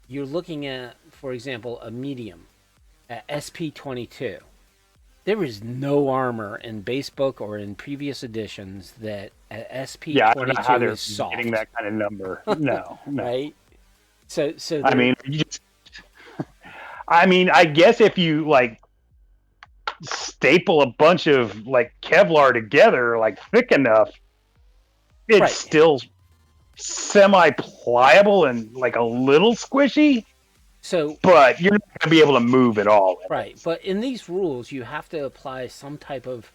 you're looking at, for example, a medium at SP22. There is no armor in basebook or in previous editions that at Yeah, I don't know how SP22 they're is getting soft, that kind of number. No, no. right? So I there, mean, I guess if you like staple a bunch of like Kevlar together, like thick enough, it's right, still semi pliable and like a little squishy, so but you're not going to be able to move at all. right, but in these rules, you have to apply some type of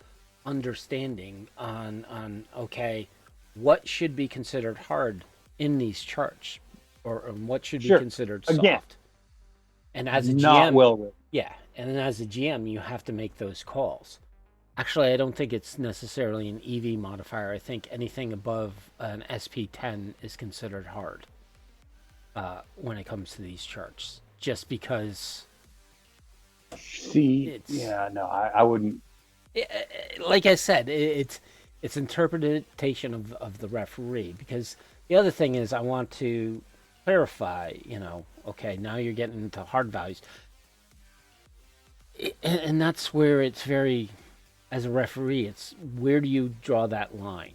understanding on okay, what should be considered hard in these charts, or what should be Sure. considered Again, soft. And as a not GM, well written. yeah, and then as a GM, you have to make those calls. Actually, I don't think it's necessarily an EV modifier. I think anything above an SP10 is considered hard when it comes to these charts, just because See, it's yeah, no, I wouldn't. like I said, it's interpretation of the referee. Because the other thing is, I want to clarify. Okay, now you're getting into hard values, and that's where it's very, as a referee, it's where do you draw that line?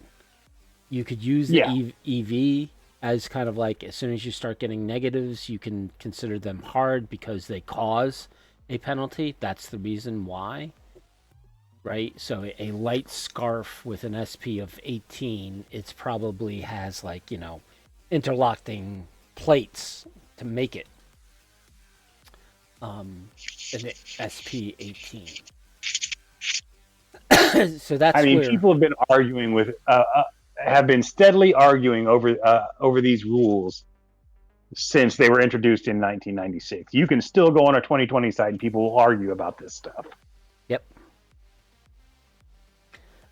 You could use the Yeah. EV as kind of like, as soon as you start getting negatives, you can consider them hard because they cause a penalty. That's the reason why, right? So a light scarf with an SP of 18, it's probably has like, interlocking plates to make it an SP18. So that's I mean, where, people have been arguing have been steadily arguing over these rules since they were introduced in 1996. You can still go on a 2020 site and people will argue about this stuff. yep.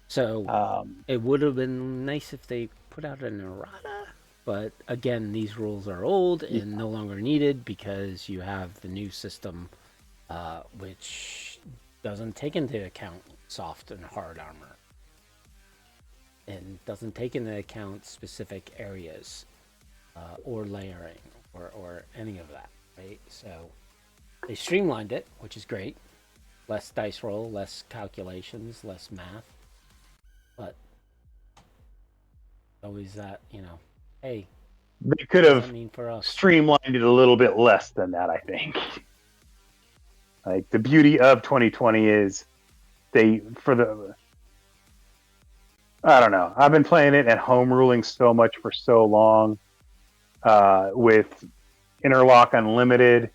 So it would have been nice if they put out an errata, but again, these rules are old and no longer needed because you have the new system, which doesn't take into account soft and hard armor, and doesn't take into account specific areas or layering or any of that, right? So they streamlined it, which is great. Less dice roll, less calculations, less math. But always that, hey, They could what does have that mean for us? streamlined it a little bit less than that, I think. Like, the beauty of 2020 is I don't know. I've been playing it and home ruling so much for so long with Interlock Unlimited,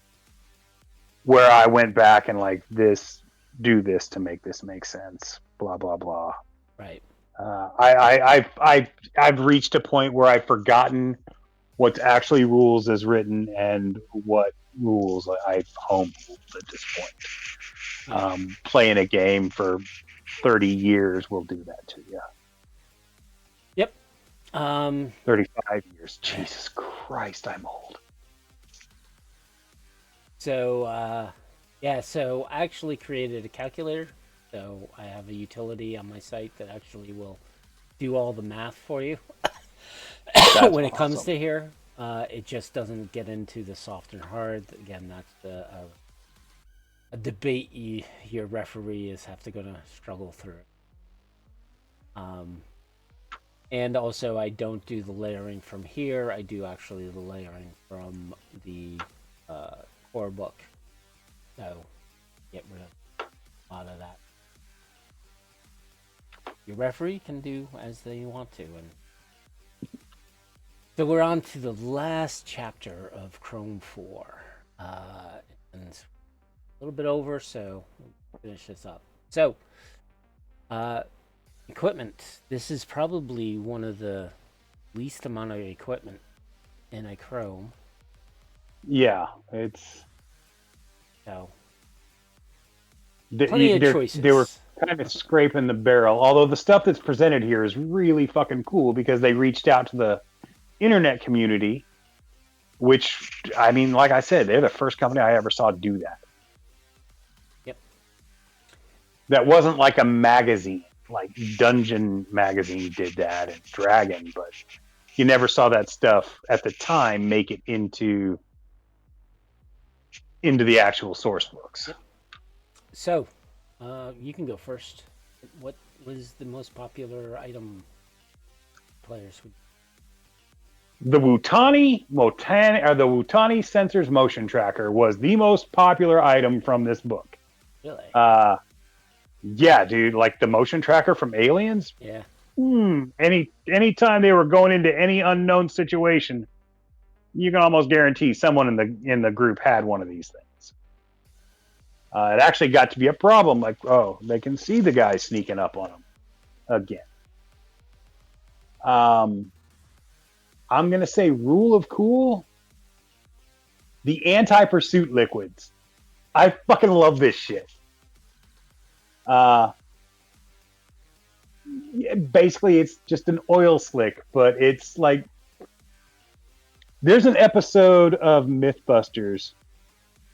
where I went back and like do this to make this make sense. Blah blah blah. Right. I've reached a point where I've forgotten what's actually rules as written and what rules I've home ruled at this point. Playing a game for 30 years will do that to you. Yep. 35 years. Jesus Christ, I'm old. So, so I actually created a calculator. So I have a utility on my site that actually will do all the math for you. When it comes to here, it just doesn't get into the soft and hard. Again, that's a debate your referee is have to struggle through. And also, I don't do the layering from here. I do actually the layering from the core book. So get rid of a lot of that. Your referee can do as they want to, and so we're on to the last chapter of Chrome 4, and a little bit over, so we'll finish this up. So, equipment. This is probably one of the least amount of equipment in a Chrome. Yeah, it's So, plenty of choices. They were kind of scraping the barrel. Although the stuff that's presented here is really fucking cool because they reached out to the internet community, which, I mean, like I said, they're the first company I ever saw do that. Yep. That wasn't like a magazine, like Dungeon Magazine did that and Dragon, but you never saw that stuff at the time make it into the actual source books. Yep. So, you can go first. What was the most popular item players would? The Wutani Sensors Motion Tracker was the most popular item from this book. Really? Yeah, dude, like the motion tracker from Aliens. Yeah. Anytime they were going into any unknown situation, you can almost guarantee someone in the group had one of these things. It actually got to be a problem. Like, oh, they can see the guy sneaking up on them again. I'm going to say rule of cool, the anti-pursuit liquids. I fucking love this shit. Basically, it's just an oil slick, but it's like... There's an episode of Mythbusters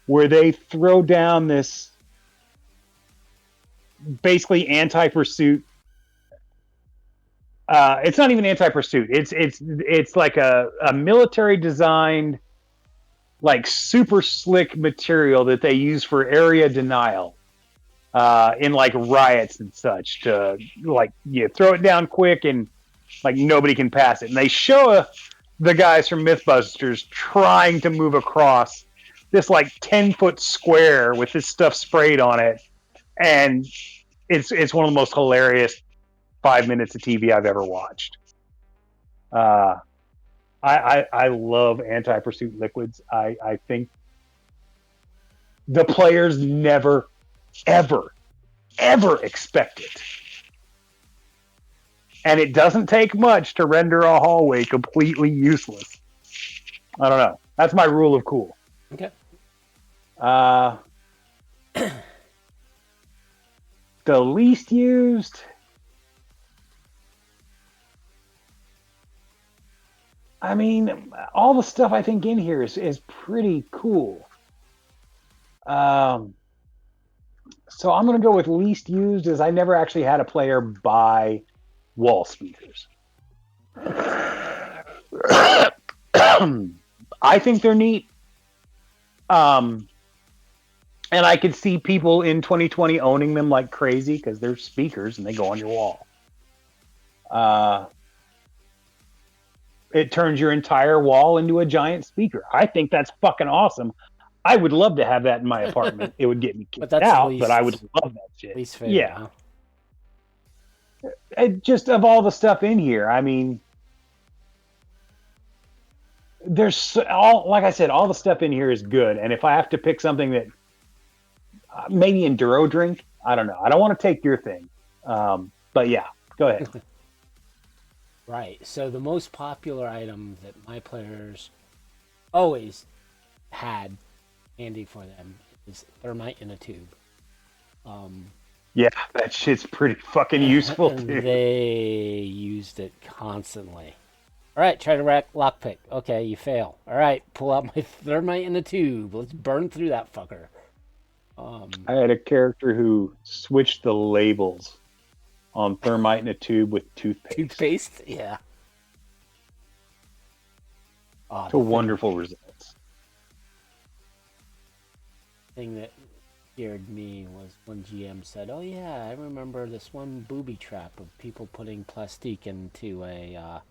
where they throw down this basically anti-pursuit. It's not even anti-pursuit. It's like a military designed, like super slick material that they use for area denial in like riots and such, to like you throw it down quick and like nobody can pass it. And they show the guys from Mythbusters trying to move across this like 10-foot square with this stuff sprayed on it, and it's one of the most hilarious 5 minutes of TV I've ever watched. I love anti-pursuit liquids. I think the players never, ever, ever expect it. And it doesn't take much to render a hallway completely useless. I don't know. That's my rule of cool. Okay. The least used. I mean, all the stuff I think in here is pretty cool. So I'm going to go with least used, as I never actually had a player buy wall speakers. I think they're neat. And I could see people in 2020 owning them like crazy because they're speakers and they go on your wall. It turns your entire wall into a giant speaker. I think that's fucking awesome. I would love to have that in my apartment. It would get me kicked out, but I would love that shit. Least favorite, yeah. Huh? Just of all the stuff in here, I mean, there's all, like I said, all the stuff in here is good. And if I have to pick something that maybe Enduro drink, I don't know. I don't want to take your thing. But yeah, go ahead. Right. So the most popular item that my players always had handy for them is thermite in a tube. Yeah, that shit's pretty fucking useful, dude. They used it constantly. All right, try to lockpick. Okay, you fail. All right, pull out my thermite in a tube. Let's burn through that fucker. I had a character who switched the labels on thermite in a tube with toothpaste. Toothpaste? Yeah. Oh, to wonderful results. Thing that scared me was when GM said, "Oh yeah, I remember this one booby trap of people putting plastique into a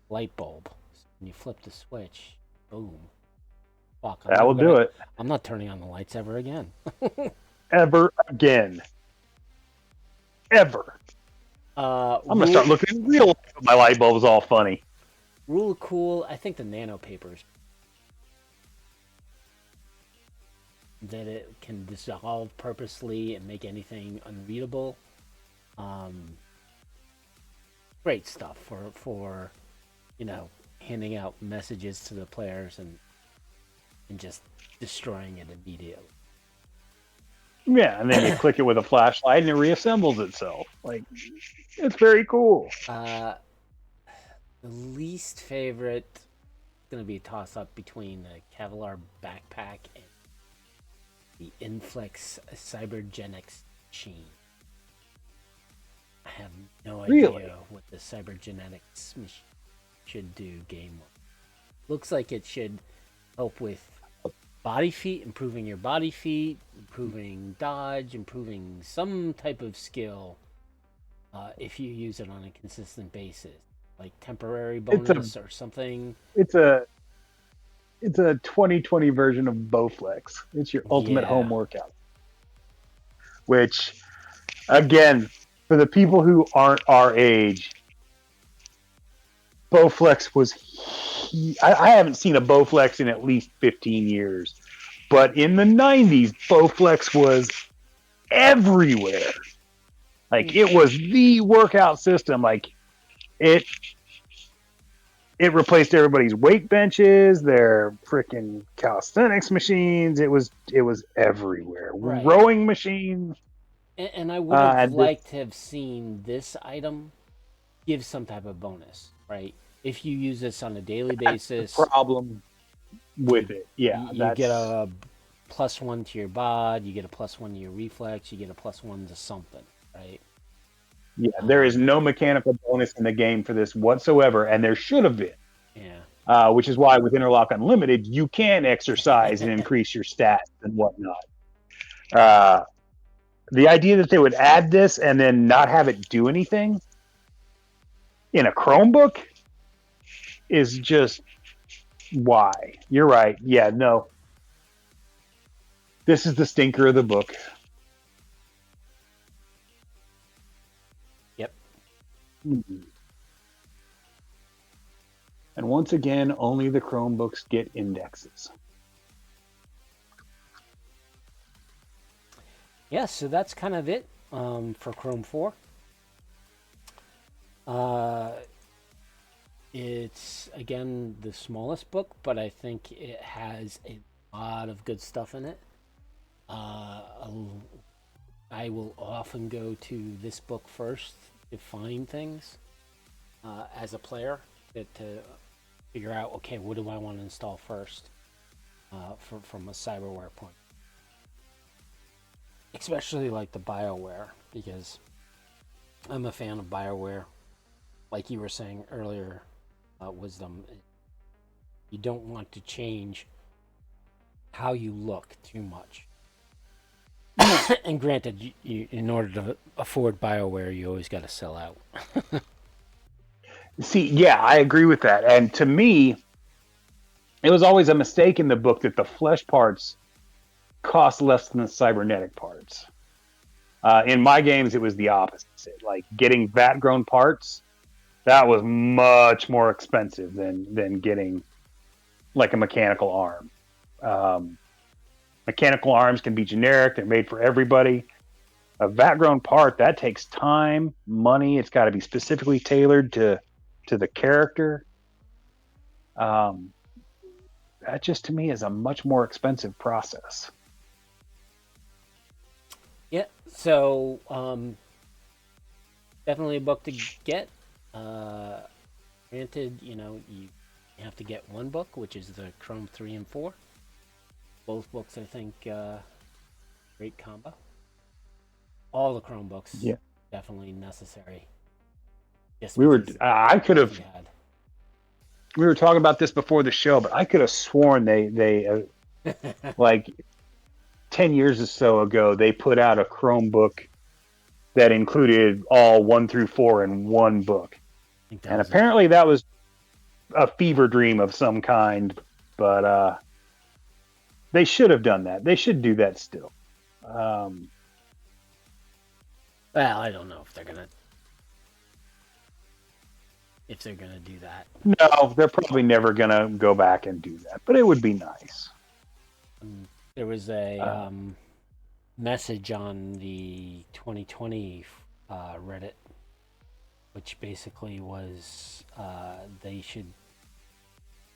light bulb. When you flip the switch, boom. Fuck, That will do it. I'm not turning on the lights ever again. Ever again. Ever. I'm gonna start looking in real life if my light bulb is all funny. Rule of cool, I think the nano papers. That it can dissolve purposely and make anything unreadable. Great stuff for handing out messages to the players and just destroying it immediately. Yeah, and then you click it with a flashlight and it reassembles itself. Like, it's very cool. The least favorite is going to be a toss-up between the Kevlar backpack and the Inflex Cybergenics machine. I have no idea what the Cybergenetics machine should do game-wise. Looks like it should help with body feat, improving your body feat, improving dodge, improving some type of skill if you use it on a consistent basis, like temporary bonus or something. It's a 2020 version of Bowflex. It's your ultimate home workout. Which, again, for the people who aren't our age, Bowflex was... I haven't seen a Bowflex in at least 15 years. But in the 90s, Bowflex was everywhere. Like, it was the workout system. Like, it replaced everybody's weight benches, their freaking calisthenics machines. It was everywhere. Right. Rowing machines. And I would have liked to have seen this item give some type of bonus, right? If you use this on a daily basis. That's the problem with it. Yeah. You get a +1 to your bod, you get a +1 to your reflex, you get a +1 to something, right? Yeah, there is no mechanical bonus in the game for this whatsoever, and there should have been. Yeah. Which is why with Interlock Unlimited, you can exercise and increase your stats and whatnot. The idea that they would add this and then not have it do anything in a Chromebook is just why. You're right. Yeah, no. This is the stinker of the book. Yep. And once again, only the Chromebooks get indexes. Yeah, so that's kind of it for Chrome 4. It's, again, the smallest book, but I think it has a lot of good stuff in it. I will often go to this book first to find things as a player to figure out, okay, what do I want to install first from a cyberware point. Especially like the BioWare, because I'm a fan of BioWare. Like you were saying earlier, Wisdom, you don't want to change how you look too much. And granted, you, in order to afford BioWare, you always got to sell out. See, yeah, I agree with that. And to me, it was always a mistake in the book that the flesh parts cost less than the cybernetic parts. In my games, it was the opposite. Like getting vat-grown parts, that was much more expensive than getting like a mechanical arm. Mechanical arms can be generic; they're made for everybody. A vat-grown part, that takes time, money. It's got to be specifically tailored to the character. That just to me is a much more expensive process. Yeah, so definitely a book to get. Granted, you have to get one book, which is the Chrome 3 and 4. Both books, I think, great combo. All the Chromebooks, Yeah, definitely necessary. Just we were. because I could have. you had. We were talking about this before the show, but I could have sworn they like 10 years or so ago they put out a Chromebook that included all 1 through 4 in one book, and apparently that was a fever dream of some kind. But they should have done that. They should do that still. Well, I don't know if they're gonna do that. No, they're probably never gonna go back and do that. But it would be nice. There was a message on the 2020 Reddit, which basically was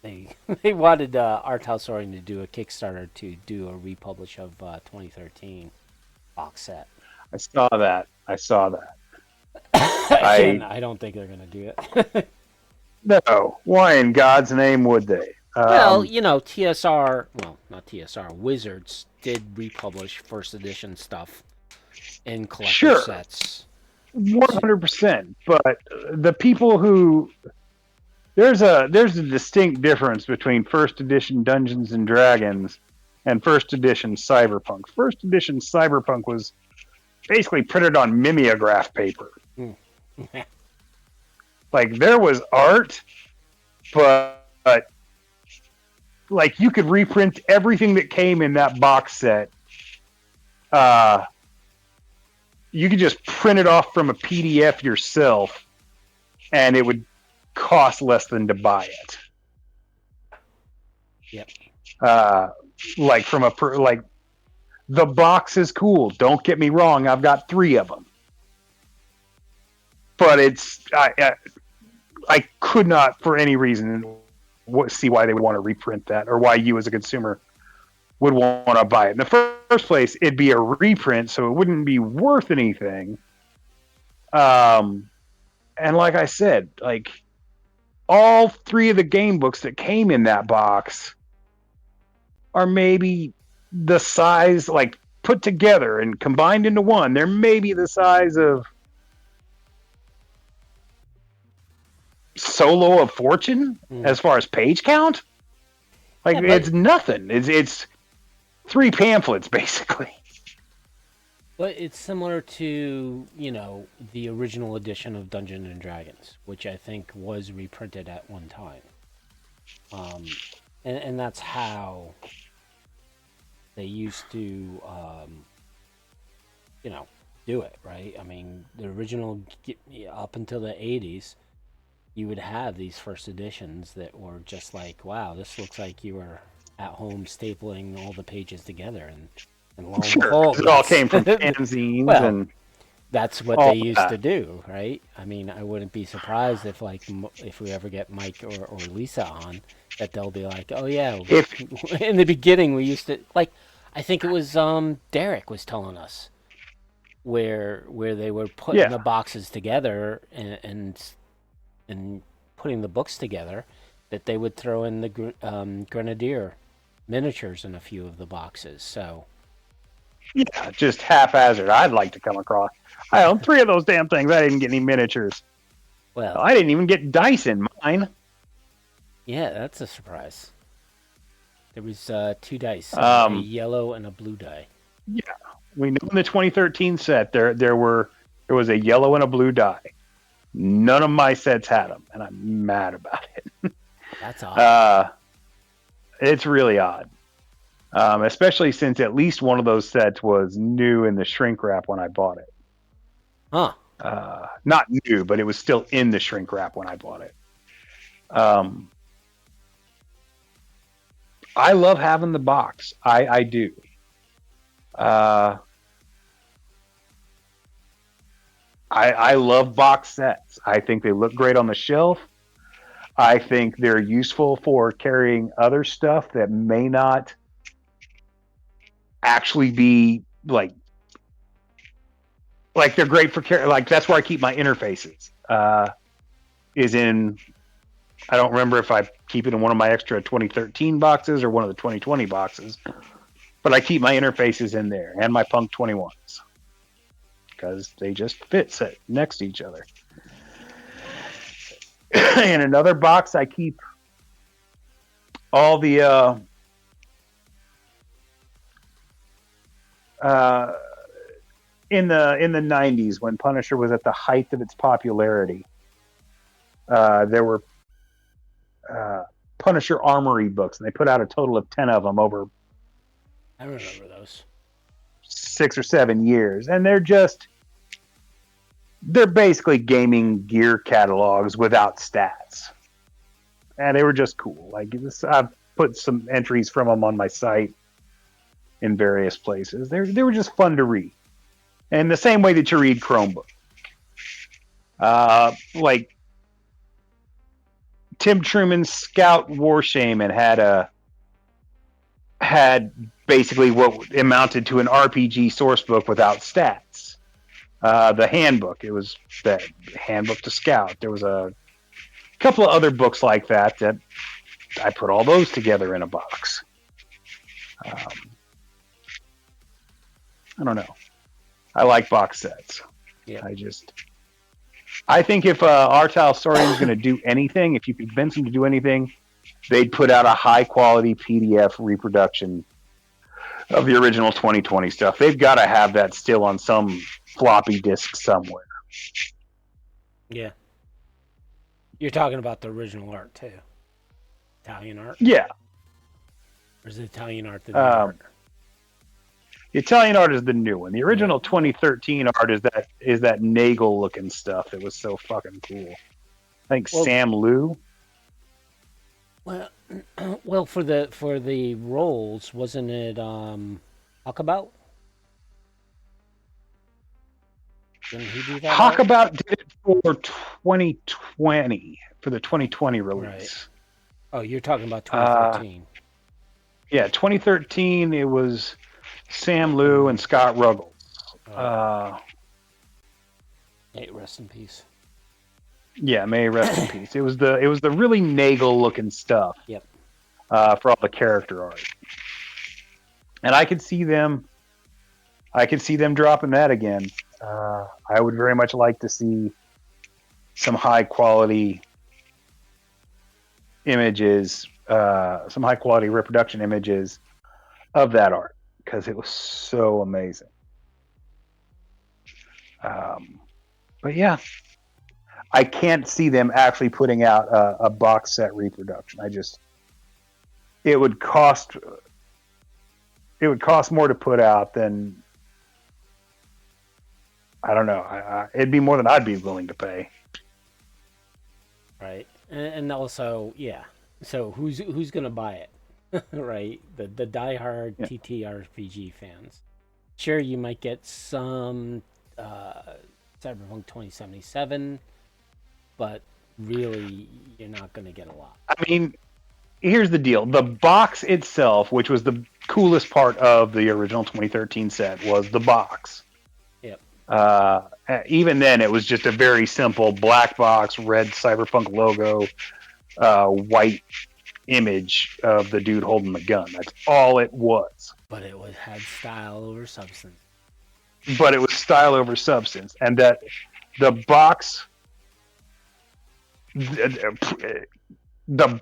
they wanted Art House Oring to do a Kickstarter to do a republish of 2013 box set. I saw that. Again, I don't think they're gonna do it. No. Why in God's name would they? Well, TSR, well, not TSR, Wizards did republish first edition stuff in collector Sure. sets. 100%. But the people who there's a distinct difference between first edition Dungeons and Dragons and first edition Cyberpunk. First edition Cyberpunk was basically printed on mimeograph paper. Like there was art, but like you could reprint everything that came in that box set. You could just print it off from a PDF yourself, and it would cost less than to buy it. Yep. Like from like the box is cool. Don't get me wrong. I've got 3 of them, but I could not for any reason see why they would want to reprint that, or why you as a consumer would want to buy it. In the first place, it'd be a reprint, so it wouldn't be worth anything. And like I said, like all 3 of the game books that came in that box are maybe the size, like put together and combined into one, they're maybe the size of Solo of Fortune as far as page count. Like Yeah, it's nothing. It's three pamphlets basically. but it's similar to, the original edition of Dungeons and Dragons, which I think was reprinted at one time. Um, and that's how they used to, you know, do it, right? I mean, the original, up until the 80s, you would have these first editions that were just like, wow, this looks like you were at home stapling all the pages together, and lo and Sure, behold, because it all that's came from fanzines well, and that's what they all used to that. do, right? I mean, I wouldn't be surprised if, like, if we ever get Mike or Lisa on, that they'll be like, oh yeah, If in the beginning we used to, like, I think it was Derek was telling us where they were putting yeah, the boxes together, and putting the books together, that they would throw in the grenadier miniatures in a few of the boxes. So, yeah, just haphazard. I'd like to come across. I own three of those damn things. I didn't get any miniatures. well, I didn't even get dice in mine. yeah, that's a surprise. There was two dice, a Um, yellow and a blue die. yeah, we know in the 2013 set there was a yellow and a blue die. None of my sets had them, and I'm mad about it. That's odd. Uh, it's really odd, especially since at least one of those sets was new in the shrink wrap when I bought it. Huh. Not new, but it was still in the shrink wrap when I bought it. Um, I love having the box. I do. Uh, I love box sets. I think they look great on the shelf. I think they're useful for carrying other stuff that may not actually be like they're great for like that's where I keep my interfaces. Is in I don't remember if I keep it in one of my extra 2013 boxes or one of the 2020 boxes, but I keep my interfaces in there and my Punk 21s because they just fit set next to each other. In another box, I keep all the in the 90s when Punisher was at the height of its popularity. There were Punisher Armory books, and they put out a total of 10 of them over I remember those. 6 or 7 years, and they're basically gaming gear catalogs without stats, and they were just cool. Like I've put some entries from them on my site in various places. They were just fun to read, and the same way that you read Chromebook. Like Tim Truman's Scout Warshaman had basically what amounted to an RPG source book without stats. The handbook, it was the handbook to Scout. There was a couple of other books like that I put all those together in a box. I don't know. I like box sets. Yeah. I think if Artile Saurian is going to do anything, if you convince them to do anything, they'd put out a high quality PDF reproduction of the original 2020 stuff. They've got to have that still on some floppy disk somewhere. Yeah. You're talking about the original art too. Italian art? Yeah. Or is it Italian art the new art? The Italian art is the new one. The original 2013 art is that Nagel looking stuff that was so fucking cool. I think Sam Liu. Well, for the roles, wasn't it Huckabout? Didn't he do that? Huckabout did it for 2020 for the 2020 release. Right. Oh, you're talking about 2013. Yeah, 2013. It was Sam Liu and Scott Ruggles. Hey, rest in peace. Yeah, may rest in peace. It was the really Nagel looking stuff. Yep. For all the character art. and I could see them. I could see them dropping that again. I would very much like to see some high quality images, some high quality reproduction images of that art because it was so amazing. But yeah, I can't see them actually putting out a box set reproduction. It would cost more to put out than I don't know. It'd be more than I'd be willing to pay. Right. And also, yeah. So who's gonna buy it? Right. The diehard Yeah. ttrpg fans. Sure, you might get some Cyberpunk 2077, but really, you're not gonna get a lot. I mean, here's the deal: the box itself, which was the coolest part of the original 2013 set, was the box. Yep. Even then, it was just a very simple black box, red Cyberpunk logo, white image of the dude holding the gun. That's all it was. But it had style over substance. But it was style over substance, and that the box, the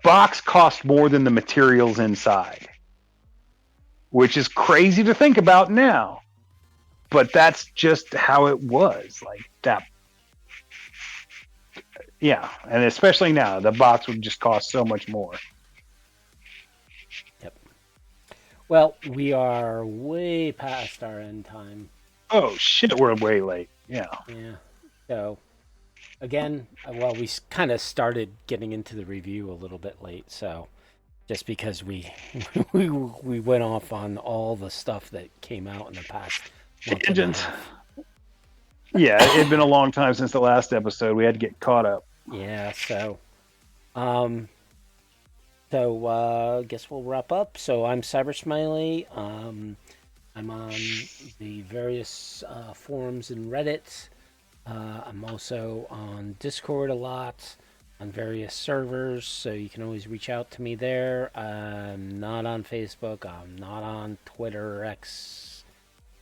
box cost more than the materials inside, which is crazy to think about now. But that's just how it was. Like that. Yeah, and especially now, the box would just cost so much more. Yep. Well, we are way past our end time. Oh shit, we're way late. Yeah. Yeah. So, again, well, we kind of started getting into the review a little bit late, so just because we we went off on all the stuff that came out in the past month and a Tangents. half. Yeah, it had been a long time since the last episode. We had to get caught up. Yeah, so I guess we'll wrap up. So I'm Cybersmily. I'm on the various forums and Reddit. I'm also on Discord a lot, on various servers, so you can always reach out to me there. I'm not on Facebook. I'm not on Twitter or X.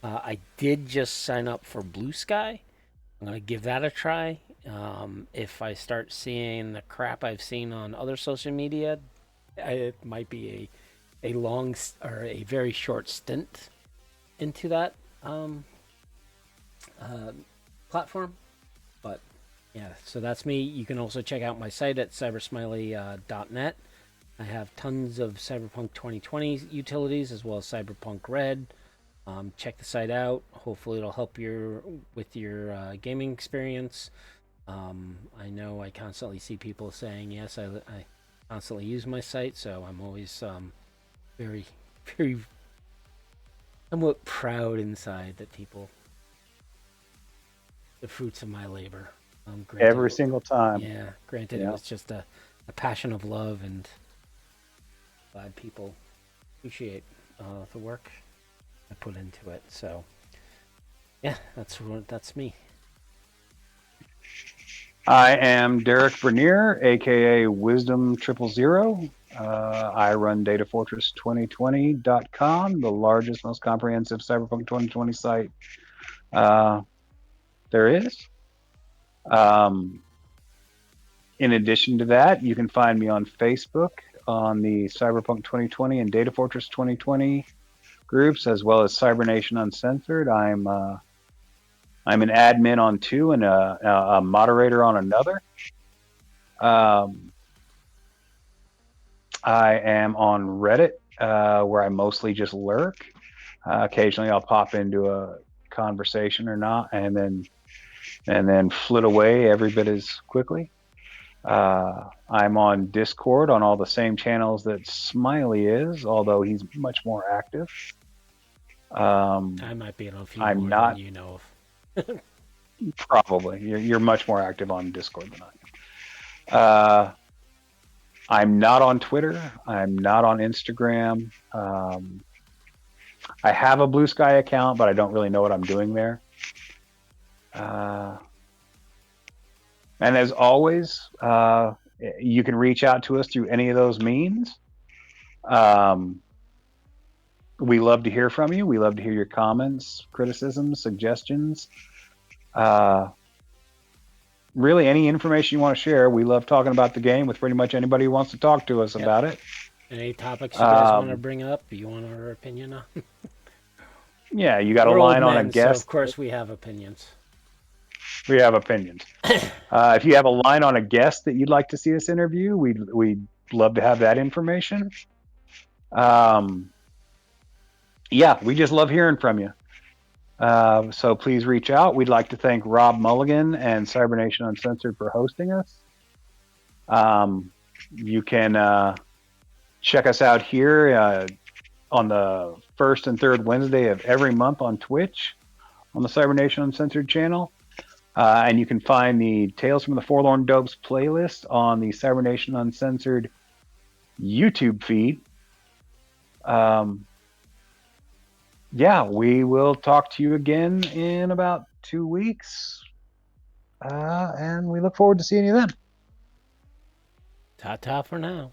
I did just sign up for Blue Sky. I'm going to give that a try. If I start seeing the crap I've seen on other social media, it might be a long or a very short stint into that platform. But yeah, so that's me. You can also check out my site at cybersmily.net. I have tons of Cyberpunk 2020 utilities as well as Cyberpunk Red. Check the site out. Hopefully, it'll help with your gaming experience. I know I constantly see people saying yes. I constantly use my site, so I'm always very, very somewhat proud inside that people the fruits of my labor. Every single time. Yeah, granted, it was just a passion of love, and glad people appreciate the work I put into it. So, yeah, that's me. I am Derek Bernier, aka Wisdom 000. I run Datafortress2020.com, the largest, most comprehensive Cyberpunk 2020 site there is. In addition to that, you can find me on Facebook on the Cyberpunk 2020 and Datafortress 2020 groups, as well as Cybernation Uncensored. I'm an admin on two and a moderator on another. I am on Reddit, where I mostly just lurk. Occasionally, I'll pop into a conversation or not, and then flit away every bit as quickly. I'm on Discord on all the same channels that Smiley is, although he's much more active. I might be in a few I'm more not, than you know of. probably. You're much more active on Discord than I am. I'm not on Twitter. I'm not on Instagram. I have a Blue Sky account, but I don't really know what I'm doing there. And as always, you can reach out to us through any of those means. We love to hear from you. We love to hear your comments, criticisms, suggestions. Uh, really, any information you want to share. We love talking about the game with pretty much anybody who wants to talk to us Yep. about it. Any topics you guys want to bring up? You want our opinion on? Yeah, you got a We're old line on a men, so of guest. course we have opinions. We have opinions. If you have a line on a guest that you'd like to see us interview, we'd love to have that information. Yeah, we just love hearing from you. So please reach out. We'd like to thank Rob Mulligan and Cybernation Uncensored for hosting us. You can check us out here on the first and third Wednesday of every month on Twitch on the Cybernation Uncensored channel. And you can find the Tales from the Forlorn Dopes playlist on the Cybernation Uncensored YouTube feed. Yeah, we will talk to you again in about 2 weeks. And we look forward to seeing you then. Ta-ta for now.